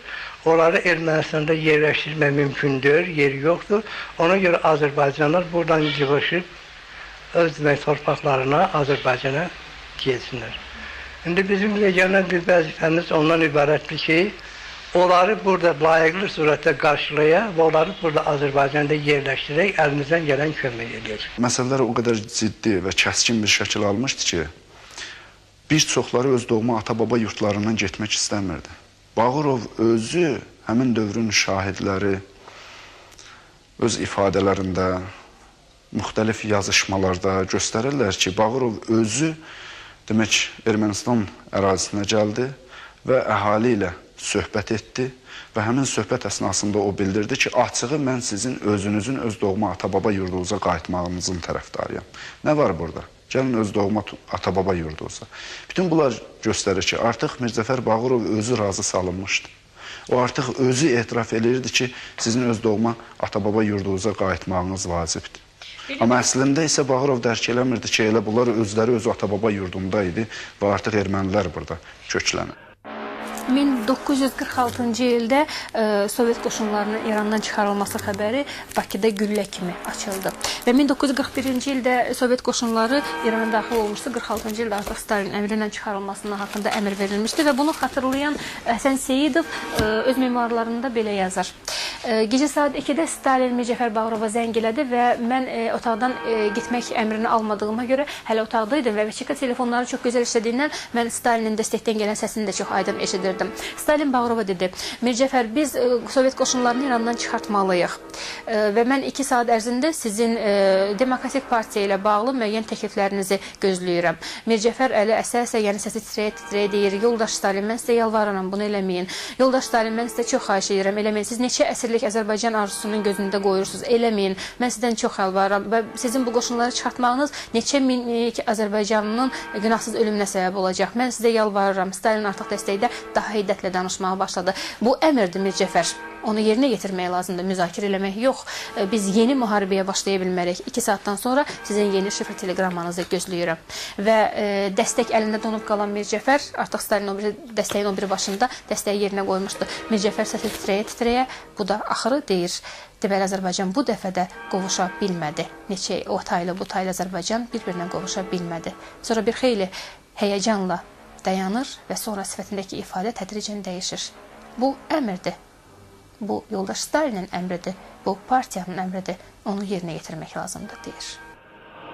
Onları Ermənistanda yerləşdirmək mümkündür, yeri yoxdur. Ona görə Azərbaycanlar buradan yığışıb öz demək torpaqlarına, Azərbaycana getsinlər. İndi bizim legioner bir vəzifəmiz ondan ibarətdir ki, onları burada layiqli surətdə qarşılaya və onları burada Azərbaycanda yerləşdirək, əlimizdən gələn kömək edək. Məsələlər o qədər ciddi və kəskin bir şəkil almışdı ki, bir çoxları öz doğma ata-baba yurtlarından getmək istəmirdi. Bağırov özü həmin dövrün şahidləri öz ifadələrində, müxtəlif yazışmalarda göstərirlər ki, Bağırov özü demək Ermənistan ərazisinə gəldi və əhali ilə söhbət etdi və həmin söhbət əsnasında o bildirdi ki, açığı mən sizin özünüzün öz doğma ata-baba yurdunuza qayıtmağınızın tərəfdarıyam. Nə var burada? Gəlin öz doğma ata-baba yurdunuza. Bütün bunlar göstərir ki, artıq Mirzəfər Bağırov özü razı salınmışdı. O artıq özü etiraf edirdi ki, sizin öz doğma ata-baba yurdunuza qayıtmağınız vacibdir. Amma əslində isə Bağırov dərk eləmirdi ki, elə bunlar özləri öz ata-baba yurdunda idi və artıq ermənilər burada köklənir. 1946-cı ildə Sovet qoşunlarının İrandan çıxarılması xəbəri Bakıda güllə kimi açıldı. Və 1941-ci ildə Sovet qoşunları İrana daxil olmuşdu. 46-cı ildə artıq Stalin əmri ilə çıxarılmasının haqqında əmr verilmişdi və bunu xatırlayan Həsən Seyidov öz memuarlarında belə yazar. Gecə saat 2-də Stalin Mirzəfər Bağırova zəng elədi və mən otaqdan getmək əmrini almadığıma görə hələ otaqdaydım və Vəçika telefonları çox gözəl işlədiyindən mən Stalinin dəstəkdən gələn səsini də çox aydın eşidirdim. Stalin Bağırova dedi, Mirzəfər, biz Sovet qoşunlarını İrandan çıxartmalıyıq və mən 2 saat ərzində sizin Demokratik Partiya ilə bağlı müəyyən təkliflərinizi gözləyirəm. Mirzəfər əli əsə-əsə, yəni səsi titrəyə-titrəyə deyir, yoldaş Stalin, mən sizə yalvarıram, bunu eləməyin. Yoldaş Stalin, mən sizə çox xahiş edirəm, eləməyin. Siz neçə əsrlik Azərbaycan arzusunun gözündə qoyursunuz, eləməyin. Mən sizdən çox yalvarıram və sizin bu qoşunları çıxartmağınız neçə minlik Azərbaycanlının günahsız ölümünə səbəb olacaq. Mən sizə yalvarıram. Stalin artıq dəstəkdə daha hiddətlə danışmağa başladı. Bu əmrdir Mirzəfər. Onu yerinə getirmək lazımdır, müzakirə eləmək yox. Biz yeni müharibəyə başlaya bilmərik. 2 saatdan sonra sizin yeni şifr teleqrammanızı gözləyirəm. Və dəstək əlində donub qalan Mirzəfər, artıq Stalin dəstəyin o biri başında dəstəyi yerinə qoymuşdu. Mirzəfər səsi titrəyə-titrəyə, bu da axırı deyir. Deməli, Azərbaycan bu dəfə də qovuşa bilmədi. Neçə o taylı, bu taylı Azərbaycan bir-birinə qovuşa bilmədi. Sonra bir xeyli həyəcanla dayanır və sonra sifətindəki ifadə tədricən dəyişir. Bu əmrdir. Bu yoldaş Stalinin əmridir. Bu partiyanın əmridir. Onu yerinə yetirmək lazımdır, deyir.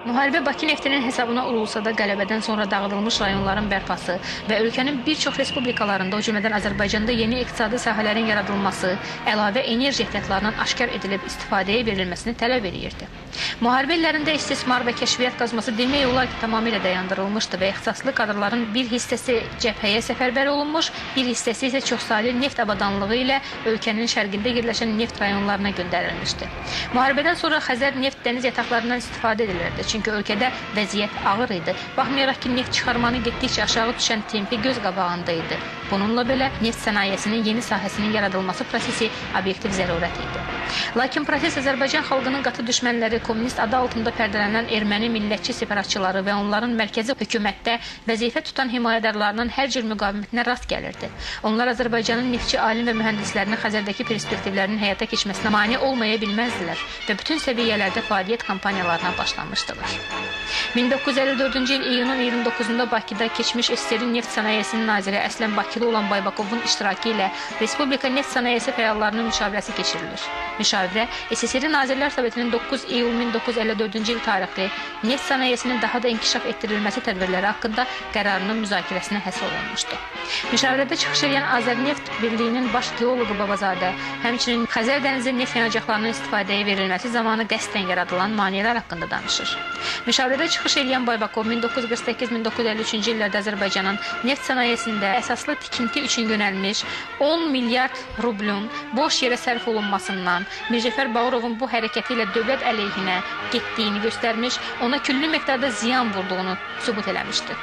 Müharibə Bakı neftinin hesabına urulsa da qələbədən sonra dağıdılmış rayonların bərpası və ölkənin bir çox respublikalarında, o cümlədən Azərbaycanda yeni iqtisadi sahələrin yaradılması, əlavə enerji ehtiyatlarının aşkar edilib istifadəyə verilməsini tələb edirdi. Müharibə illərində istismar və kəşfiyyat qazması demək olar ki, tamamilə dayandırılmışdı və ixtisaslı kadrların bir hissəsi cəbhəyə səfərbər olunmuş, bir hissəsi isə çoxsaylı neft abadanlığı ilə ölkənin şərqində yerləşən neft rayonlarına göndərilmişdi. Müharibədən sonra Xəzər neft dəniz yataqlarından istifadə edilirdi. Çünki ölkədə vəziyyət ağır idi. Baxmayaraq ki, neft çıxarmanın getdikcə aşağı düşən tempi göz qabağında idi. Bununla belə neft sənayesinin yeni sahəsinin yaradılması prosesi obyektiv zərurət idi. Lakin proses Azərbaycan xalqının qatı düşmənləri, kommunist adı altında pərdələnən erməni millətçi separatçıları və onların mərkəzi hökumətdə vəzifə tutan himayədarlarının hər cür müqavimətinə rast gəlirdi. Onlar Azərbaycanın neftçi alim və mühəndislərinin Xəzərdəki perspektivlərinin həyata keçməsinə mane olmaya bilməzdilər və bütün səviyyələrdə fəaliyyət kampaniyalarına başlamışdılar. 1954-cü il iyunun 29-da Bakıda keçmiş SSR-in neft sənayesinin naziri əslən Bakılı olan Baybakovun iştirakı ilə Respublika neft sənayesi fəallarının müşavirəsi keçirilir. Müşavirə SSR Nazirlər Sovetinin 9 iyul 1954-cü il tarixli neft sənayesinin daha da inkişaf etdirilməsi tədbirləri haqqında qərarının müzakirəsinə həsr olunmuşdu. Müşavirədə çıxış edən Azərneft Birliyinin baş geoloqu Babazadə, həmçinin Xəzər dənizi neft yanacaqlarının istifadəyə verilməsi zamanı qəsdən yaradılan maneələr haqqında danışır. Müşavirədə çıxış edən Baybakov 1948-1953-cü illərdə Azərbaycanın neft sənayesində əsaslı tikinti üçün yönəlmiş 10 milyard rublun boş yerə sərf olunmasından, Mircəfər Bağırovun bu hərəkəti ilə dövlət əleyhinə getdiyini göstərmiş, ona küllü miqdarda ziyan vurduğunu sübut eləmişdir.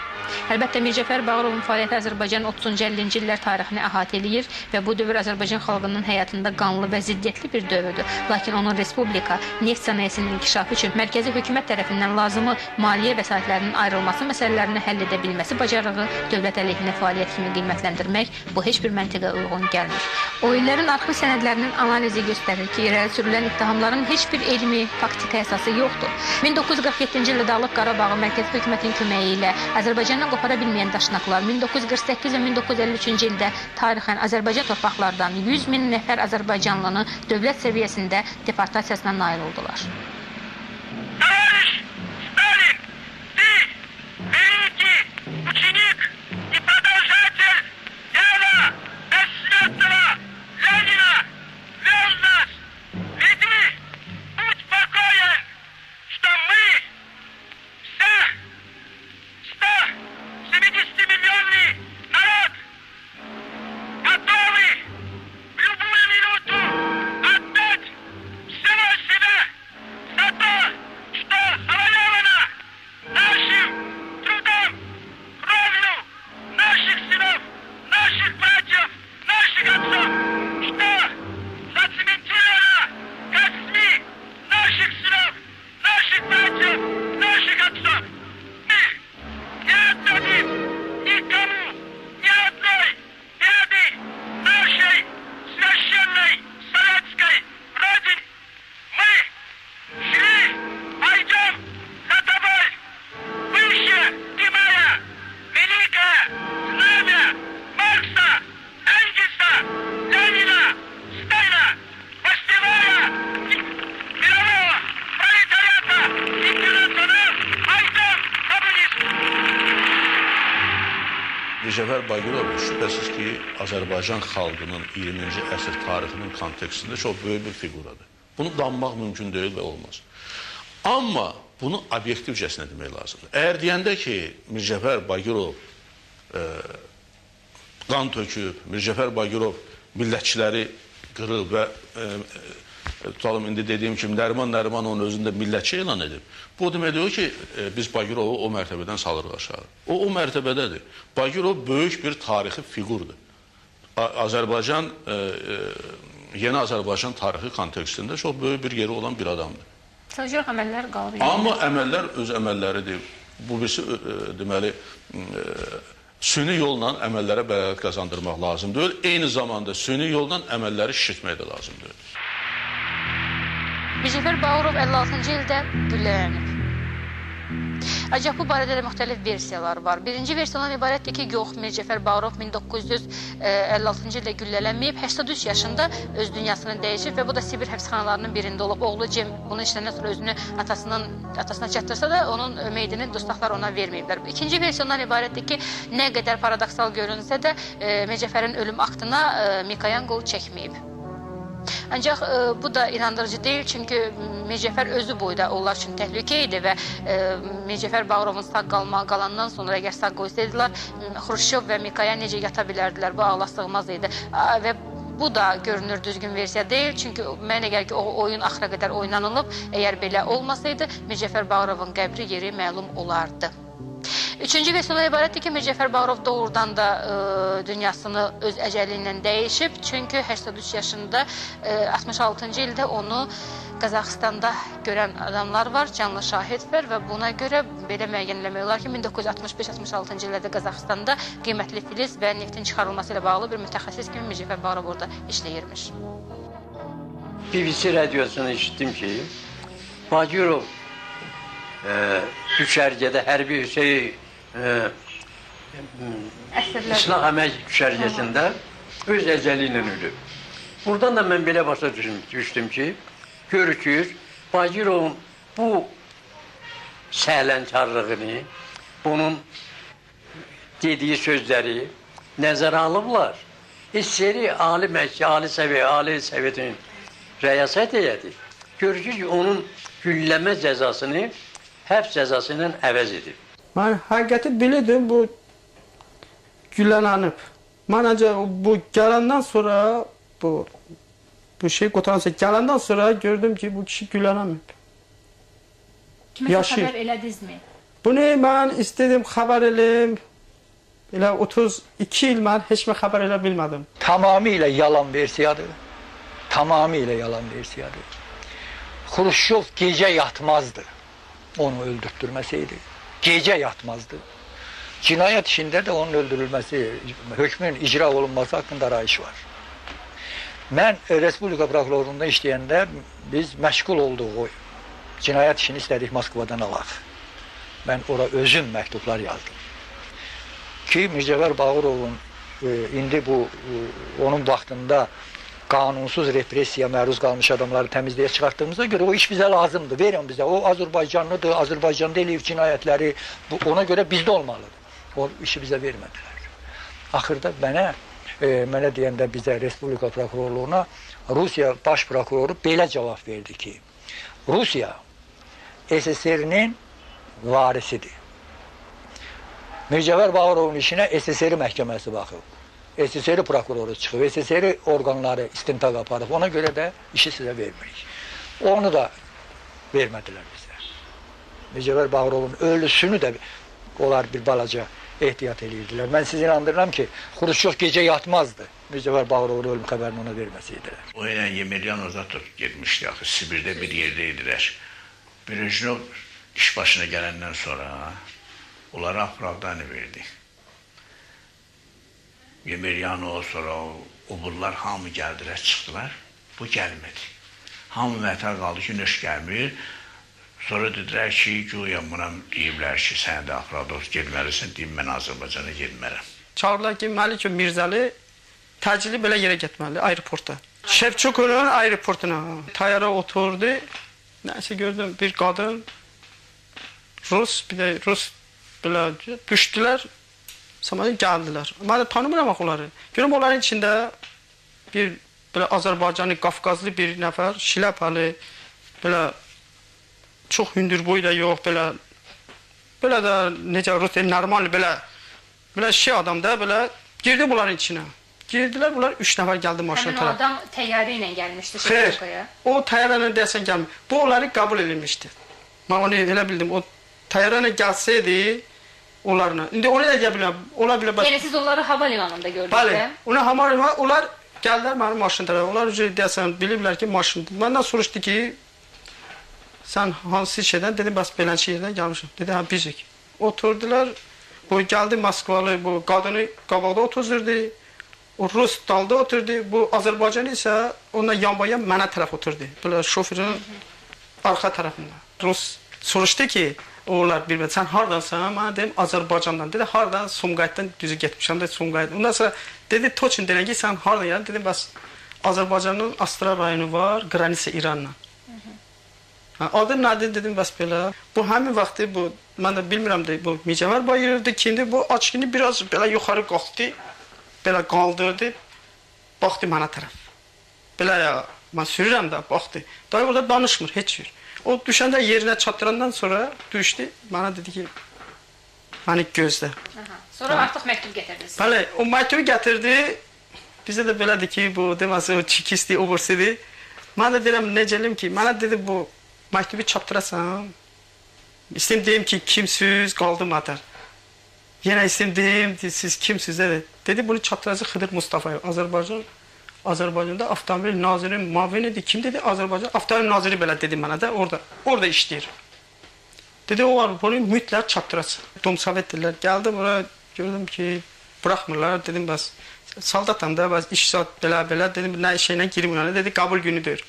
Əlbəttə, Mircəfər Bağırovun fəaliyyəti Azərbaycanın 30-50-ci illər tarixini əhatə edir və bu dövr Azərbaycan xalqının həyatında qanlı və ziddiyyətli bir dövrdür. Lakin onun respublika, neft sənayesinin inkişafı üçün mərkəzi hökumət tərəfindən lazımı maliyyə vəsaitlərinin ayrılması məsələlərini həll edə bilməsi bacarığı dövlət əleyhinə fəaliyyət kimi qiymətləndirmək bu heç bir məntiqə uyğun gəlmir. O illərin arxiv sənədlərinin analizi göstərir ki, irəli sürülən ittihamların heç bir elmi, faktika əsası yoxdur. 1947-ci ildə Dağlıq Qarabağı mərkəzi hökumətin köməyi ilə Azərbaycandan qopara bilməyən daşnaqlar 1948 və 1953-cü ildə tarixən Azərbaycan torpaqlardan 100 min nəfər Azərbaycanlını dövlət səviyyəsində deportasiyasına nail oldular. Mircəfər Bagirov şübhəsiz ki, Azərbaycan xalqının 20-ci əsr tarixinin kontekstində çox böyük bir figuradır. Bunu danmaq mümkün deyil və olmaz. Amma bunu obyektivcəsinə demək lazımdır. Əgər deyəndə ki, Mircəfər Bagirov qan töküb, Mircəfər Bagirov millətçiləri qırıb və tutalım, indi dediyim kimi, Nəriman onun özündə millətçi elan edib. Bu deməkdir o ki, biz Bagirovu o mərtəbədən salırıq aşağı. O mərtəbədədir. Bagirov böyük bir tarixi fiqurdur. Azərbaycan, yeni Azərbaycan tarixi kontekstində çox böyük bir yeri olan bir adamdır. Sadəcə əməllər qalır. Amma əməllər öz əməlləridir. Bu birisi, deməli, süni yolla əməllərə bələdət qazandırmaq lazımdır. Eyni zamanda süni yolla əməlləri şişirtmək də lazımdır. Mircəfər Bağırov 56-cı ildə güllələnib. Ancaq bu barədə də müxtəlif versiyalar var. Birinci versiyadan ibarətdir ki, yox, Mircəfər Bağırov 1956-cı ildə güllələnməyib, 83 yaşında öz dünyasını dəyişib və bu da Sibir həbsxanalarının birində olub. Oğlu Cem bunu işləndən sonra özünü atasına çatdırsa da onun meydini dustaqlar ona verməyiblər. İkinci versiyadan ibarətdir ki, nə qədər paradoksal görünsə də Mircəfərin ölüm aktına Mikoyan qol çəkməyib. Ancaq bu da inandırıcı deyil, çünki Mircəfər özü boyda onlar üçün təhlükə idi və Mircəfər Bağırovun sağ qalandan sonra əgər sağ qoysaydılar, Xruşov və Mikoyan necə yata bilərdilər, bu ağla sığmaz idi. Və bu da görünür düzgün versiya deyil, çünki mənə gəlir ki, o oyun axıra qədər oynanılıb. Əgər belə olmasaydı, Mircəfər Bağırovun qəbri yeri məlum olardı. Üçüncü versiyadan ibarətdir ki, Mircəfər Bağırov doğrudan da dünyasını öz əcəli ilə dəyişib. Çünki 83 yaşında 66-cı ildə onu Qazaxıstanda görən adamlar var, canlı şahid var və buna görə belə müəyyənləmək olar ki, 1965-66-cı illərdə Qazaxıstanda qiymətli filiz və neftin çıxarılması ilə bağlı bir mütəxəssis kimi Mircəfər Bağırov orada işləyirmiş. BBC radiosunu eşitdim ki, Bagirov düşərgədə hərbi İslah əmək düşərgəsində öz əcəli ilə ölüb. Buradan da mən belə başa düşdüm ki, görükür, Bagirovun bu səhlənkarlığını, bunun dediyi sözləri nəzərə alıblar. SSR Ali Sovetinin rəyasət heyəti görükür ki, onun gülləmə cəzasını həbs cəzası ilə əvəz edib. Mən həqiqəti bilirdim, bu güllənənib. Mən ancaq bu gələndən sonra, bu şey qotaransa gələndən sonra gördüm ki, bu kişi güllənəmib. Kiməsə xəbər elədinizmi? Bunu mən istedim xəbər eləyim. Elə 32 il mən heç mi xəbər elə bilmədim. Tamamilə yalan versiyadır. Tamamilə yalan versiyadır. Xruşşov gecə yatmazdı. Onu öldürtdürməseydi. Gecə yatmazdı. Cinayət işində də onun öldürülməsi, hökmün icra olunması haqqında arayış var. Mən Respublika prokurorluğunda işləyəndə biz məşğul olduq o cinayət işini istədik Moskvadan alaq. Mən ora özüm məktublar yazdım. Ki Mircəfər Bağırovun indi bu onun vaxtında qanunsuz repressiyaya məruz qalmış adamları təmizliyə çıxartdığımıza görə o iş bizə lazımdır. Verin bizə. O Azərbaycanlıdır, Azərbaycanda eləyib cinayətləri. Ona görə bizdə olmalıdır. O işi bizə vermədilər. Axırda mənə deyəndə bizə Respublika prokurorluğuna Rusiya baş prokuroru belə cavab verdi ki, Rusiya SSR-nin varisidir. Mircəfər Bağırovun işinə SSR məhkəməsi baxıb. SSR prokuroru çıxıb, SSR orqanları istintaq aparıb. Ona görə də işi sizə vermirik. Onu da vermədilər bizə. Mircəfər Bağırovun ölüsünü də onlar bir balaca ehtiyat edirdilər. Mən sizi inandırıram ki, Xruşşov gecə yatmazdı. Mircəfər Bağırovun ölüm xəbərini ona verməsəydilər. O ilə Yemiryan Ozatov getmişdi axı, Sibirdə bir yerdə idilər. Brejnov iş başına gələndən sonra onlara apravdanı verdi. Yemiryanov sonra oburlar hamı gəldilər, çıxdılar. Bu gəlmədi. Hamı mətər qaldı ki, nöş gəlmir. Sonra dedilər ki, güya buna deyiblər ki, sən də Afrodov getməlisən, deyim, mən Azərbaycana getmərəm. Çağırlar ki, Məlik Mirzəli təcili belə yerə getməli, aeroporta. Şevçukunun aeroportuna. Tayara oturdu, nəsə gördüm, bir qadın, Rus, bir də Rus belə düşdülər, sonra gəldilər. Mən də tanımıram onları. Görüm, onların içində bir belə Azərbaycanlı, Qafqazlı bir nəfər, şiləpalı, belə çox hündürboy da yox, belə də necə Rusiya normal belə şey adam da belə girdi bunların içinə. Girdilər, bunlar 3 nəfər gəldi maşına tərəf. Həmin adam təyyarə ilə gəlmişdi Şevçukaya. O təyyarə ilə deyəsən gəlmir. Bu onları qəbul edilmişdi. Mən onu elə bildim. O təyyarə ilə gəlsəydi onlarla. İndi onu da deyə biləm. Ola bilər. Yəni siz onları hava limanında gördünüz? Bəli. Ona hava limanında onlar gəldilər mənim maşın tərəfə. Onlar deyəsən biliblər ki, maşındır. Məndən soruşdu ki, sən hansı şeydən? Dedim, bəs beləncə yerdən gəlmişəm. Dedi, hə, bizik. Oturdular, bu gəldi Moskvalı, bu qadını qabaqda otuzurdu, o Rus dalda oturdu, bu Azərbaycanlı isə onunla yan-bayan mənə tərəf oturdu, belə şoferin arxa tərəfində. Rus soruşdu ki, onlar bilmədi, sən hardansan? Mənə dedim, Azərbaycandan. Dedi, hardan? Sumqayıtdan düzü getmişəm, dedi, Sumqayıt. Ondan sonra dedi, Toçin deyən ki, sən hardan yəni? Dedim, bəs Azərbaycanın Astara rayonu var, qranitsə İranla. Adı nədir dedim, bəs belə. Bu həmin vaxtı, mən də bilmirəm də, bu Mircəfər Bağırovdur, kimdir, bu açqını biraz belə yuxarı qalxdı, belə qaldırdı, baxdı mənə tərəf. Belə ya, mən sürürəm də, baxdı. Daha orada danışmır, heç bir. O düşəndə yerinə çatdırandan sonra düşdü, mənə dedi ki, məni gözlə. Sonra artıq məktub gətirdiniz. Bəli, o məktubu gətirdi, bizə də belədir ki, bu deməsi, o çikisti, obursidir. Mən də deyirəm, necəlim ki, mənə dedi, bu məktubu çatdırasam, istəyim deyim ki, kimsiz, qaldım adar. Yenə istəyim deyim, siz kimsiz, dedi. Dedi, bunu çatdıracaq Xıdır Mustafayev, Azərbaycanda avtomobil naziri mavin idi. Kim dedi? Azərbaycan avtomobil naziri belə dedi mənə də, orada işləyir. Dedi, o var, bunu mütləq çatdıracaq. Domsovet dedilər, gəldim oraya, gördüm ki, buraxmırlar, dedim, bəs, saldatam da, bəs, iş saat belə, dedim, nə şeylə girim ona, dedi, qabul günüdür.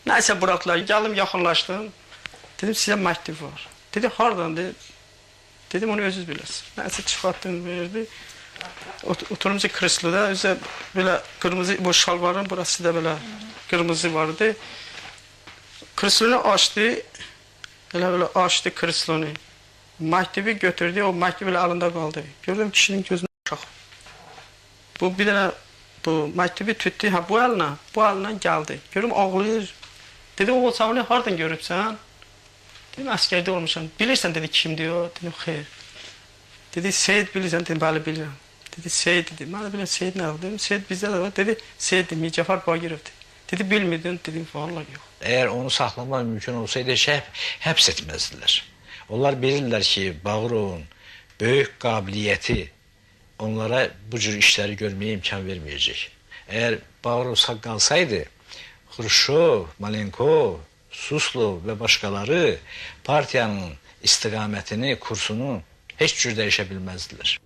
Nəysə buraxdılar, gəldim, yaxınlaşdım. Dedim sizə məktub var. Dedi hardan? Dedim onu özünüz bilirsiniz. Nəsə çıxartdım verdi. Oturumca kresloda özə belə qırmızı bu şalvarın burası da belə kırmızı vardı. Kreslonu açtı. Elə açtı kreslonu. Məktubu götürdü, o məktub elə alında qaldı. Gördüm kişinin gözünə uşaq. Bu bir dənə bu məktubu tutdu, ha bu əlinə gəldi. Görüm ağlayır. Dedi o sağını hardan görübsən? Dedim əskərdə olmuşam. Bilirsən dedi kimdir o? Dedim xeyr. Dedi Seyid bilirsən? Dedim bəli bilirəm. Dedi Seyid dedi. Mən də bilirəm Seyid nə oldu? Dedim Seyid bizdə də var. Dedi Seyid Mircəfər Bagirovdur. Dedi bilmirdin? Dedim vallahi yox. Eğer onu saklamak mümkün olsaydı həbs etmezdiler. Onlar bilirlər ki, Bağırovun böyük qabiliyyəti onlara bu cür işləri görməyə imkan verməyəcək. Eğer Bağırov sağ qalsaydı, Xruşov, Malenko, Suslov və başqaları partiyanın istiqamətini, kursunu heç cür dəyişə bilməzdilər.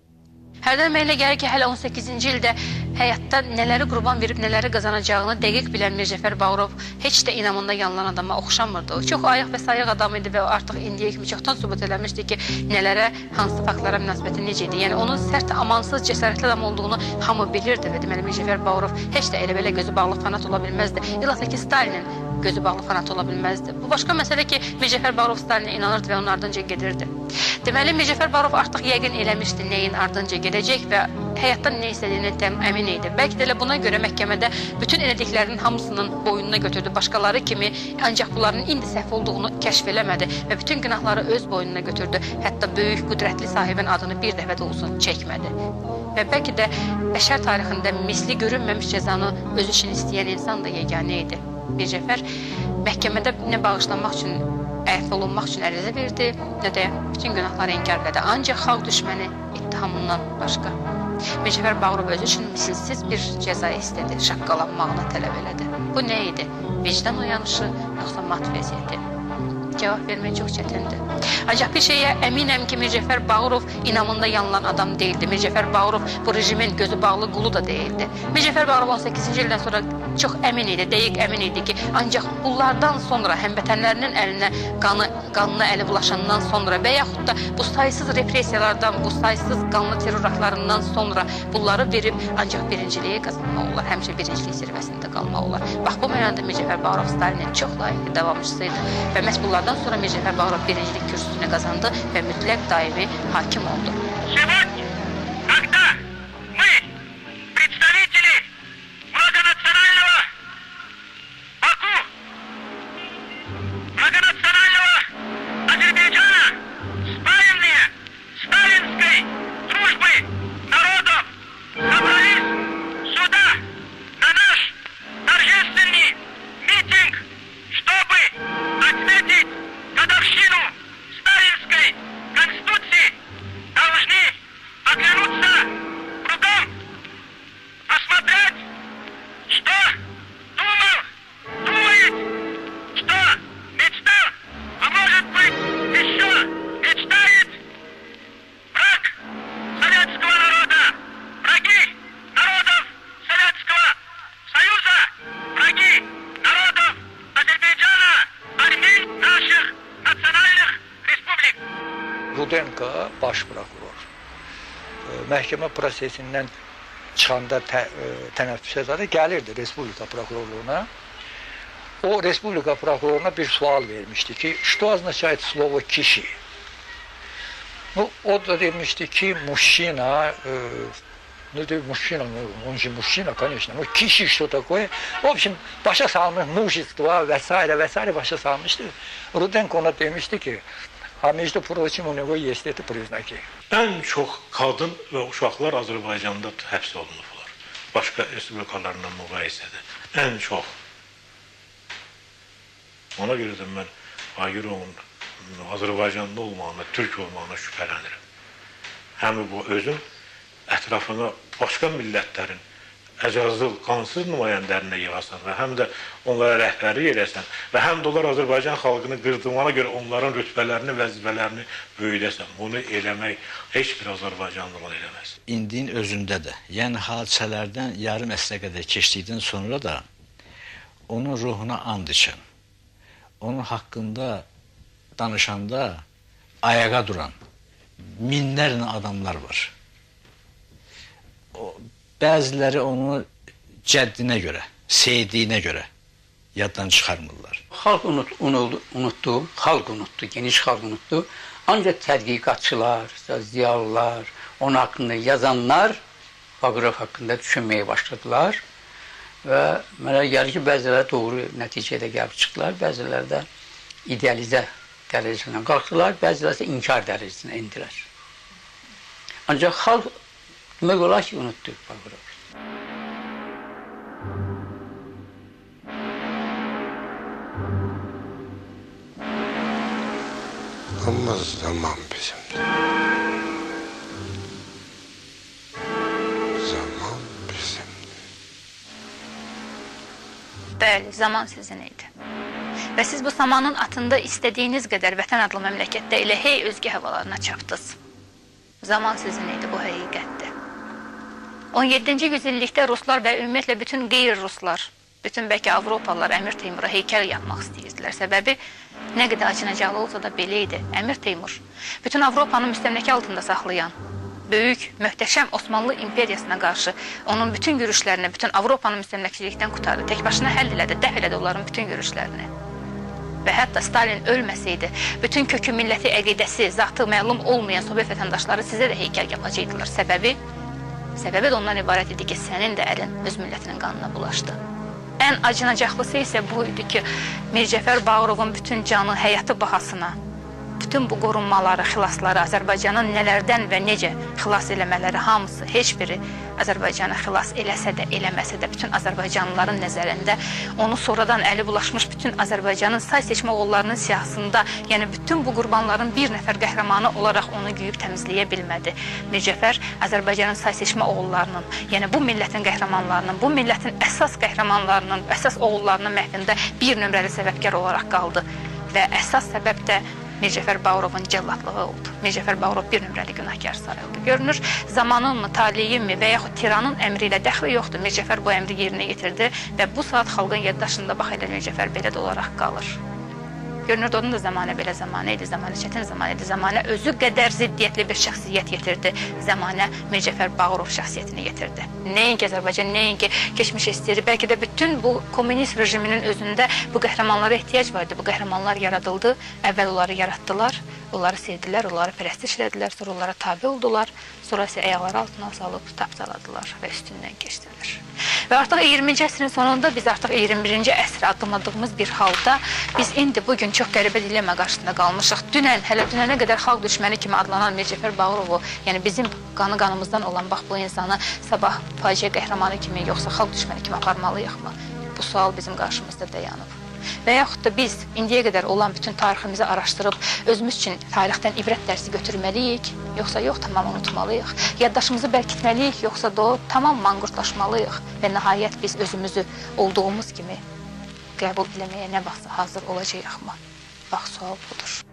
Hərdən mənə gəlir ki, hələ 18-ci ildə həyatda nələri qurban verib, nələri qazanacağını dəqiq bilən Mircəfər Bağırov heç də inamında yanılan adama oxşamırdı. O çox ayıq və sayıq adam idi və artıq indiyə kimi çoxdan sübut eləmişdi ki, nələrə, hansı faktlara münasibəti necə idi. Yəni onun sərt, amansız, cəsarətli adam olduğunu hamı bilirdi və deməli Mircəfər Bağırov heç də elə-belə gözü bağlı fanat ola bilməzdi. İlasa ki, Stalinin gözü bağlı fanat ola bilməzdi. Bu başqa məsələ ki, Mircəfər Bağırov Stalinə inanırdı və onun ardınca gedirdi. Deməli, Mircəfər Bağırov artıq yəqin eləmişdi neyin ardınca gedəcək və həyatdan nə istədiyini əmin idi. Bəlkə də elə buna görə məhkəmədə bütün elədiklərinin hamısının boynuna götürdü başqaları kimi, ancaq bunların indi səhv olduğunu kəşf eləmədi və bütün günahları öz boynuna götürdü. Hətta böyük, qüdrətli sahibin adını bir dəfə də olsun çəkmədi. Və bəlkə də bəşər tarixində misli görünməmiş cəzanı öz üçün istəyən insan da yeganə idi. Mircəfər məhkəmədə nə bağışlanmaq üçün, əfv olunmaq üçün ərizə verdi, nə də bütün günahları inkar elədi. Ancaq xalq düşməni ittihamından başqa. Mircəfər Bağırov özü üçün misilsiz bir cəza istədi, şaqqalanmağını tələb elədi. Bu nə idi? Vicdan oyanışı, yoxsa mat vəziyyəti? Cavab vermək çox çətindir. Ancaq bir şeyə əminəm ki, Mircəfər Bağırov inamında yanılan adam deyildi. Mircəfər Bağırov bu rejimin gözü bağlı qulu da deyildi. Mircəfər Bağırov 18-ci ildən sonra çox əmin idi, dəqiq əmin idi ki, ancaq bunlardan sonra həmvətənlərinin əlinə qanına əli bulaşandan sonra və yaxud da bu saysız repressiyalardan, bu saysız qanlı terror aktlarından sonra bunları verib ancaq birinciliyi qazanmaq olar, həmişə birincilik zirvəsində qalmaq olar. Bax, bu mənada Mircəfər Bağırov Stalinin çox layiqli davamçısıydı və məhz bunlardan sonra Mircəfər Bağırov birincilik kürsüsünü qazandı və mütləq daimi hakim oldu. Rudenko baş prokuror. Məhkəmə prosesindən çıxanda tənəffüsə zaten gəlirdi Respublika prokurorluğuna. O Respublika prokuroruna bir sual vermişti ki, что означает слово kişi? Ну, o da demişti ki, мужчина, мужчина, он же мужчина, конечно, но kişi что такое? В общем, başa salmış mужество vesaire başa salmıştı. Rudenko ona demişti ki, а между прочим, у него есть эти признаки. Ən çox qadın və uşaqlar Azərbaycanda həbs olunublar. Başqa respublikalarla müqayisədə. Ən çox. Ona görə də mən Bagirovun Azərbaycanda olmağına, Türk olmağına şübhələnirəm. Həm bu özün ətrafına başqa millətlərin əcazlı, qansız nümayəndələrinə yığasan və həm də onlara rəhbərlik eləsən və həm də onlar Azərbaycan xalqını qırdığına görə onların rütbələrini, vəzifələrini böyüdəsən. Bunu eləmək heç bir Azərbaycanlı eləməz. İndinin özündə də, yəni hadisələrdən yarım əsrə qədər keçdikdən sonra da onun ruhuna and içən, onun haqqında danışanda ayağa duran minlərlə adamlar var. Bəziləri onu cəddinə görə, sevdiyinə görə yaddan çıxarmırlar. Xalq unutdu, xalq unutdu, geniş xalq unutdu. Ancaq tədqiqatçılar, ziyalılar, onun haqqında yazanlar Bağırov haqqında düşünməyə başladılar. Və mənə gəlir ki, bəziləri doğru nəticədə gəlib çıxdılar, bəziləri də idealizə dərəcəsindən qalxdılar, bəziləri də inkar dərəcəsinə indilər. Ancaq xalq demək olar ki, unutdu Bağırov. Ama zaman bizimdir. Zaman bizimdir. Bəli, zaman sizin idi. Və siz bu samanın atında istədiyiniz qədər vətən adlı məmləkətdə elə hey özgə havalarına çapdınız. Zaman sizin idi, bu həqiqətdir. 17-ci yüzillikdə Ruslar və ümumiyyətlə bütün qeyri-Ruslar, bütün bəlkə Avropalılar Əmir Teymura heykəl yapmaq istəyirdilər. Səbəbi nə qədər acınacaqlı olsa da belə idi. Əmir Teymur, bütün Avropanı müstəmləkə altında saxlayan, böyük, möhtəşəm Osmanlı imperiyasına qarşı onun bütün yürüşlərini, bütün Avropanı müstəmləkçilikdən qutardı. Tək başına həll elədi, dəf elədi onların bütün yürüşlərini. Və hətta Stalin ölməsəydi, bütün kökü milləti, əqidəsi, zatı məlum olmayan Sovet vətəndaşları sizə də heykəl yapacaqdılar. Səbəbi də ondan ibarət idi ki, sənin də əlin öz millətinin qanına bulaşdı. Ən acınacaqlısı isə bu idi ki, Mir Cəfər Bağırovun bütün canı, həyatı bahasına, bütün bu qorunmaları, xilasları, Azərbaycanın nələrdən və necə xilas eləmələri hamısı, heç biri Azərbaycanı xilas eləsə də, eləməsə də, bütün Azərbaycanlıların nəzərində onu sonradan əli bulaşmış bütün Azərbaycanın say seçmə oğullarının siyahısında, yəni bütün bu qurbanların bir nəfər qəhrəmanı olaraq onu güyüb təmizləyə bilmədi. Mir Cəfər Azərbaycanın say seçmə oğullarının, yəni bu millətin qəhrəmanlarının, bu millətin əsas qəhrəmanlarının, əsas oğullarının məhvində bir nömrəli səbəbkar olaraq qaldı və əsas səbəb də Mir Cəfər Bağırovun cəlladlığı oldu. Mir Cəfər Bağırov bir nömrəli günahkar sayıldı. Görünür, zamanın mı, taleyin mi və yaxud tiranın əmri ilə dəxli yoxdur. Mir Cəfər bu əmri yerinə yetirdi və bu saat xalqın yaddaşında bax elə Mir Cəfər belə də olaraq qalır. Görünür, onun da zamanə belə zamanə idi, zamanə çətin zamanə idi, zamanə özü qədər ziddiyyətli bir şəxsiyyət yetirdi, zamanə Mir Cəfər Bağırov şəxsiyyətini yetirdi. Nəinki Azərbaycan, nəinki keçmiş istəyir, bəlkə də bütün bu komünist rejiminin özündə bu qəhrəmanlara ehtiyac vardı, bu qəhrəmanlar yaradıldı, əvvəl onları yaratdılar, onları sevdilər, onları pərəstiş elədilər, sonra onlara tabi oldular, sonra isə ayaqları altına salıb tapdaladılar və üstündən keçdilər. Və artıq 20-ci əsrin sonunda biz artıq 21-ci əsrə adımladığımız bir halda biz indi bugün çox qəribə dilemma qarşısında qalmışıq. Hələ dünənə qədər xalq düşməni kimi adlanan Mir Cəfər Bağırovu, yəni bizim qanımızdan olan bax bu insanı sabah faciə qəhrəmanı kimi yoxsa xalq düşməni kimi aparmalıyıqmı? Bu sual bizim qarşımızda dayanıb. Və yaxud da biz indiyə qədər olan bütün tariximizi araşdırıb özümüz üçün tarixdən ibrət dərsi götürməliyik, yoxsa yox, tamam unutmalıyıq. Yaddaşımızı bərkitməliyik, yoxsa da tamam manqurtlaşmalıyıq və nəhayət biz özümüzü olduğumuz kimi qəbul eləməyə nə vaxtsa hazır olacağıq mı? Bax, sual budur.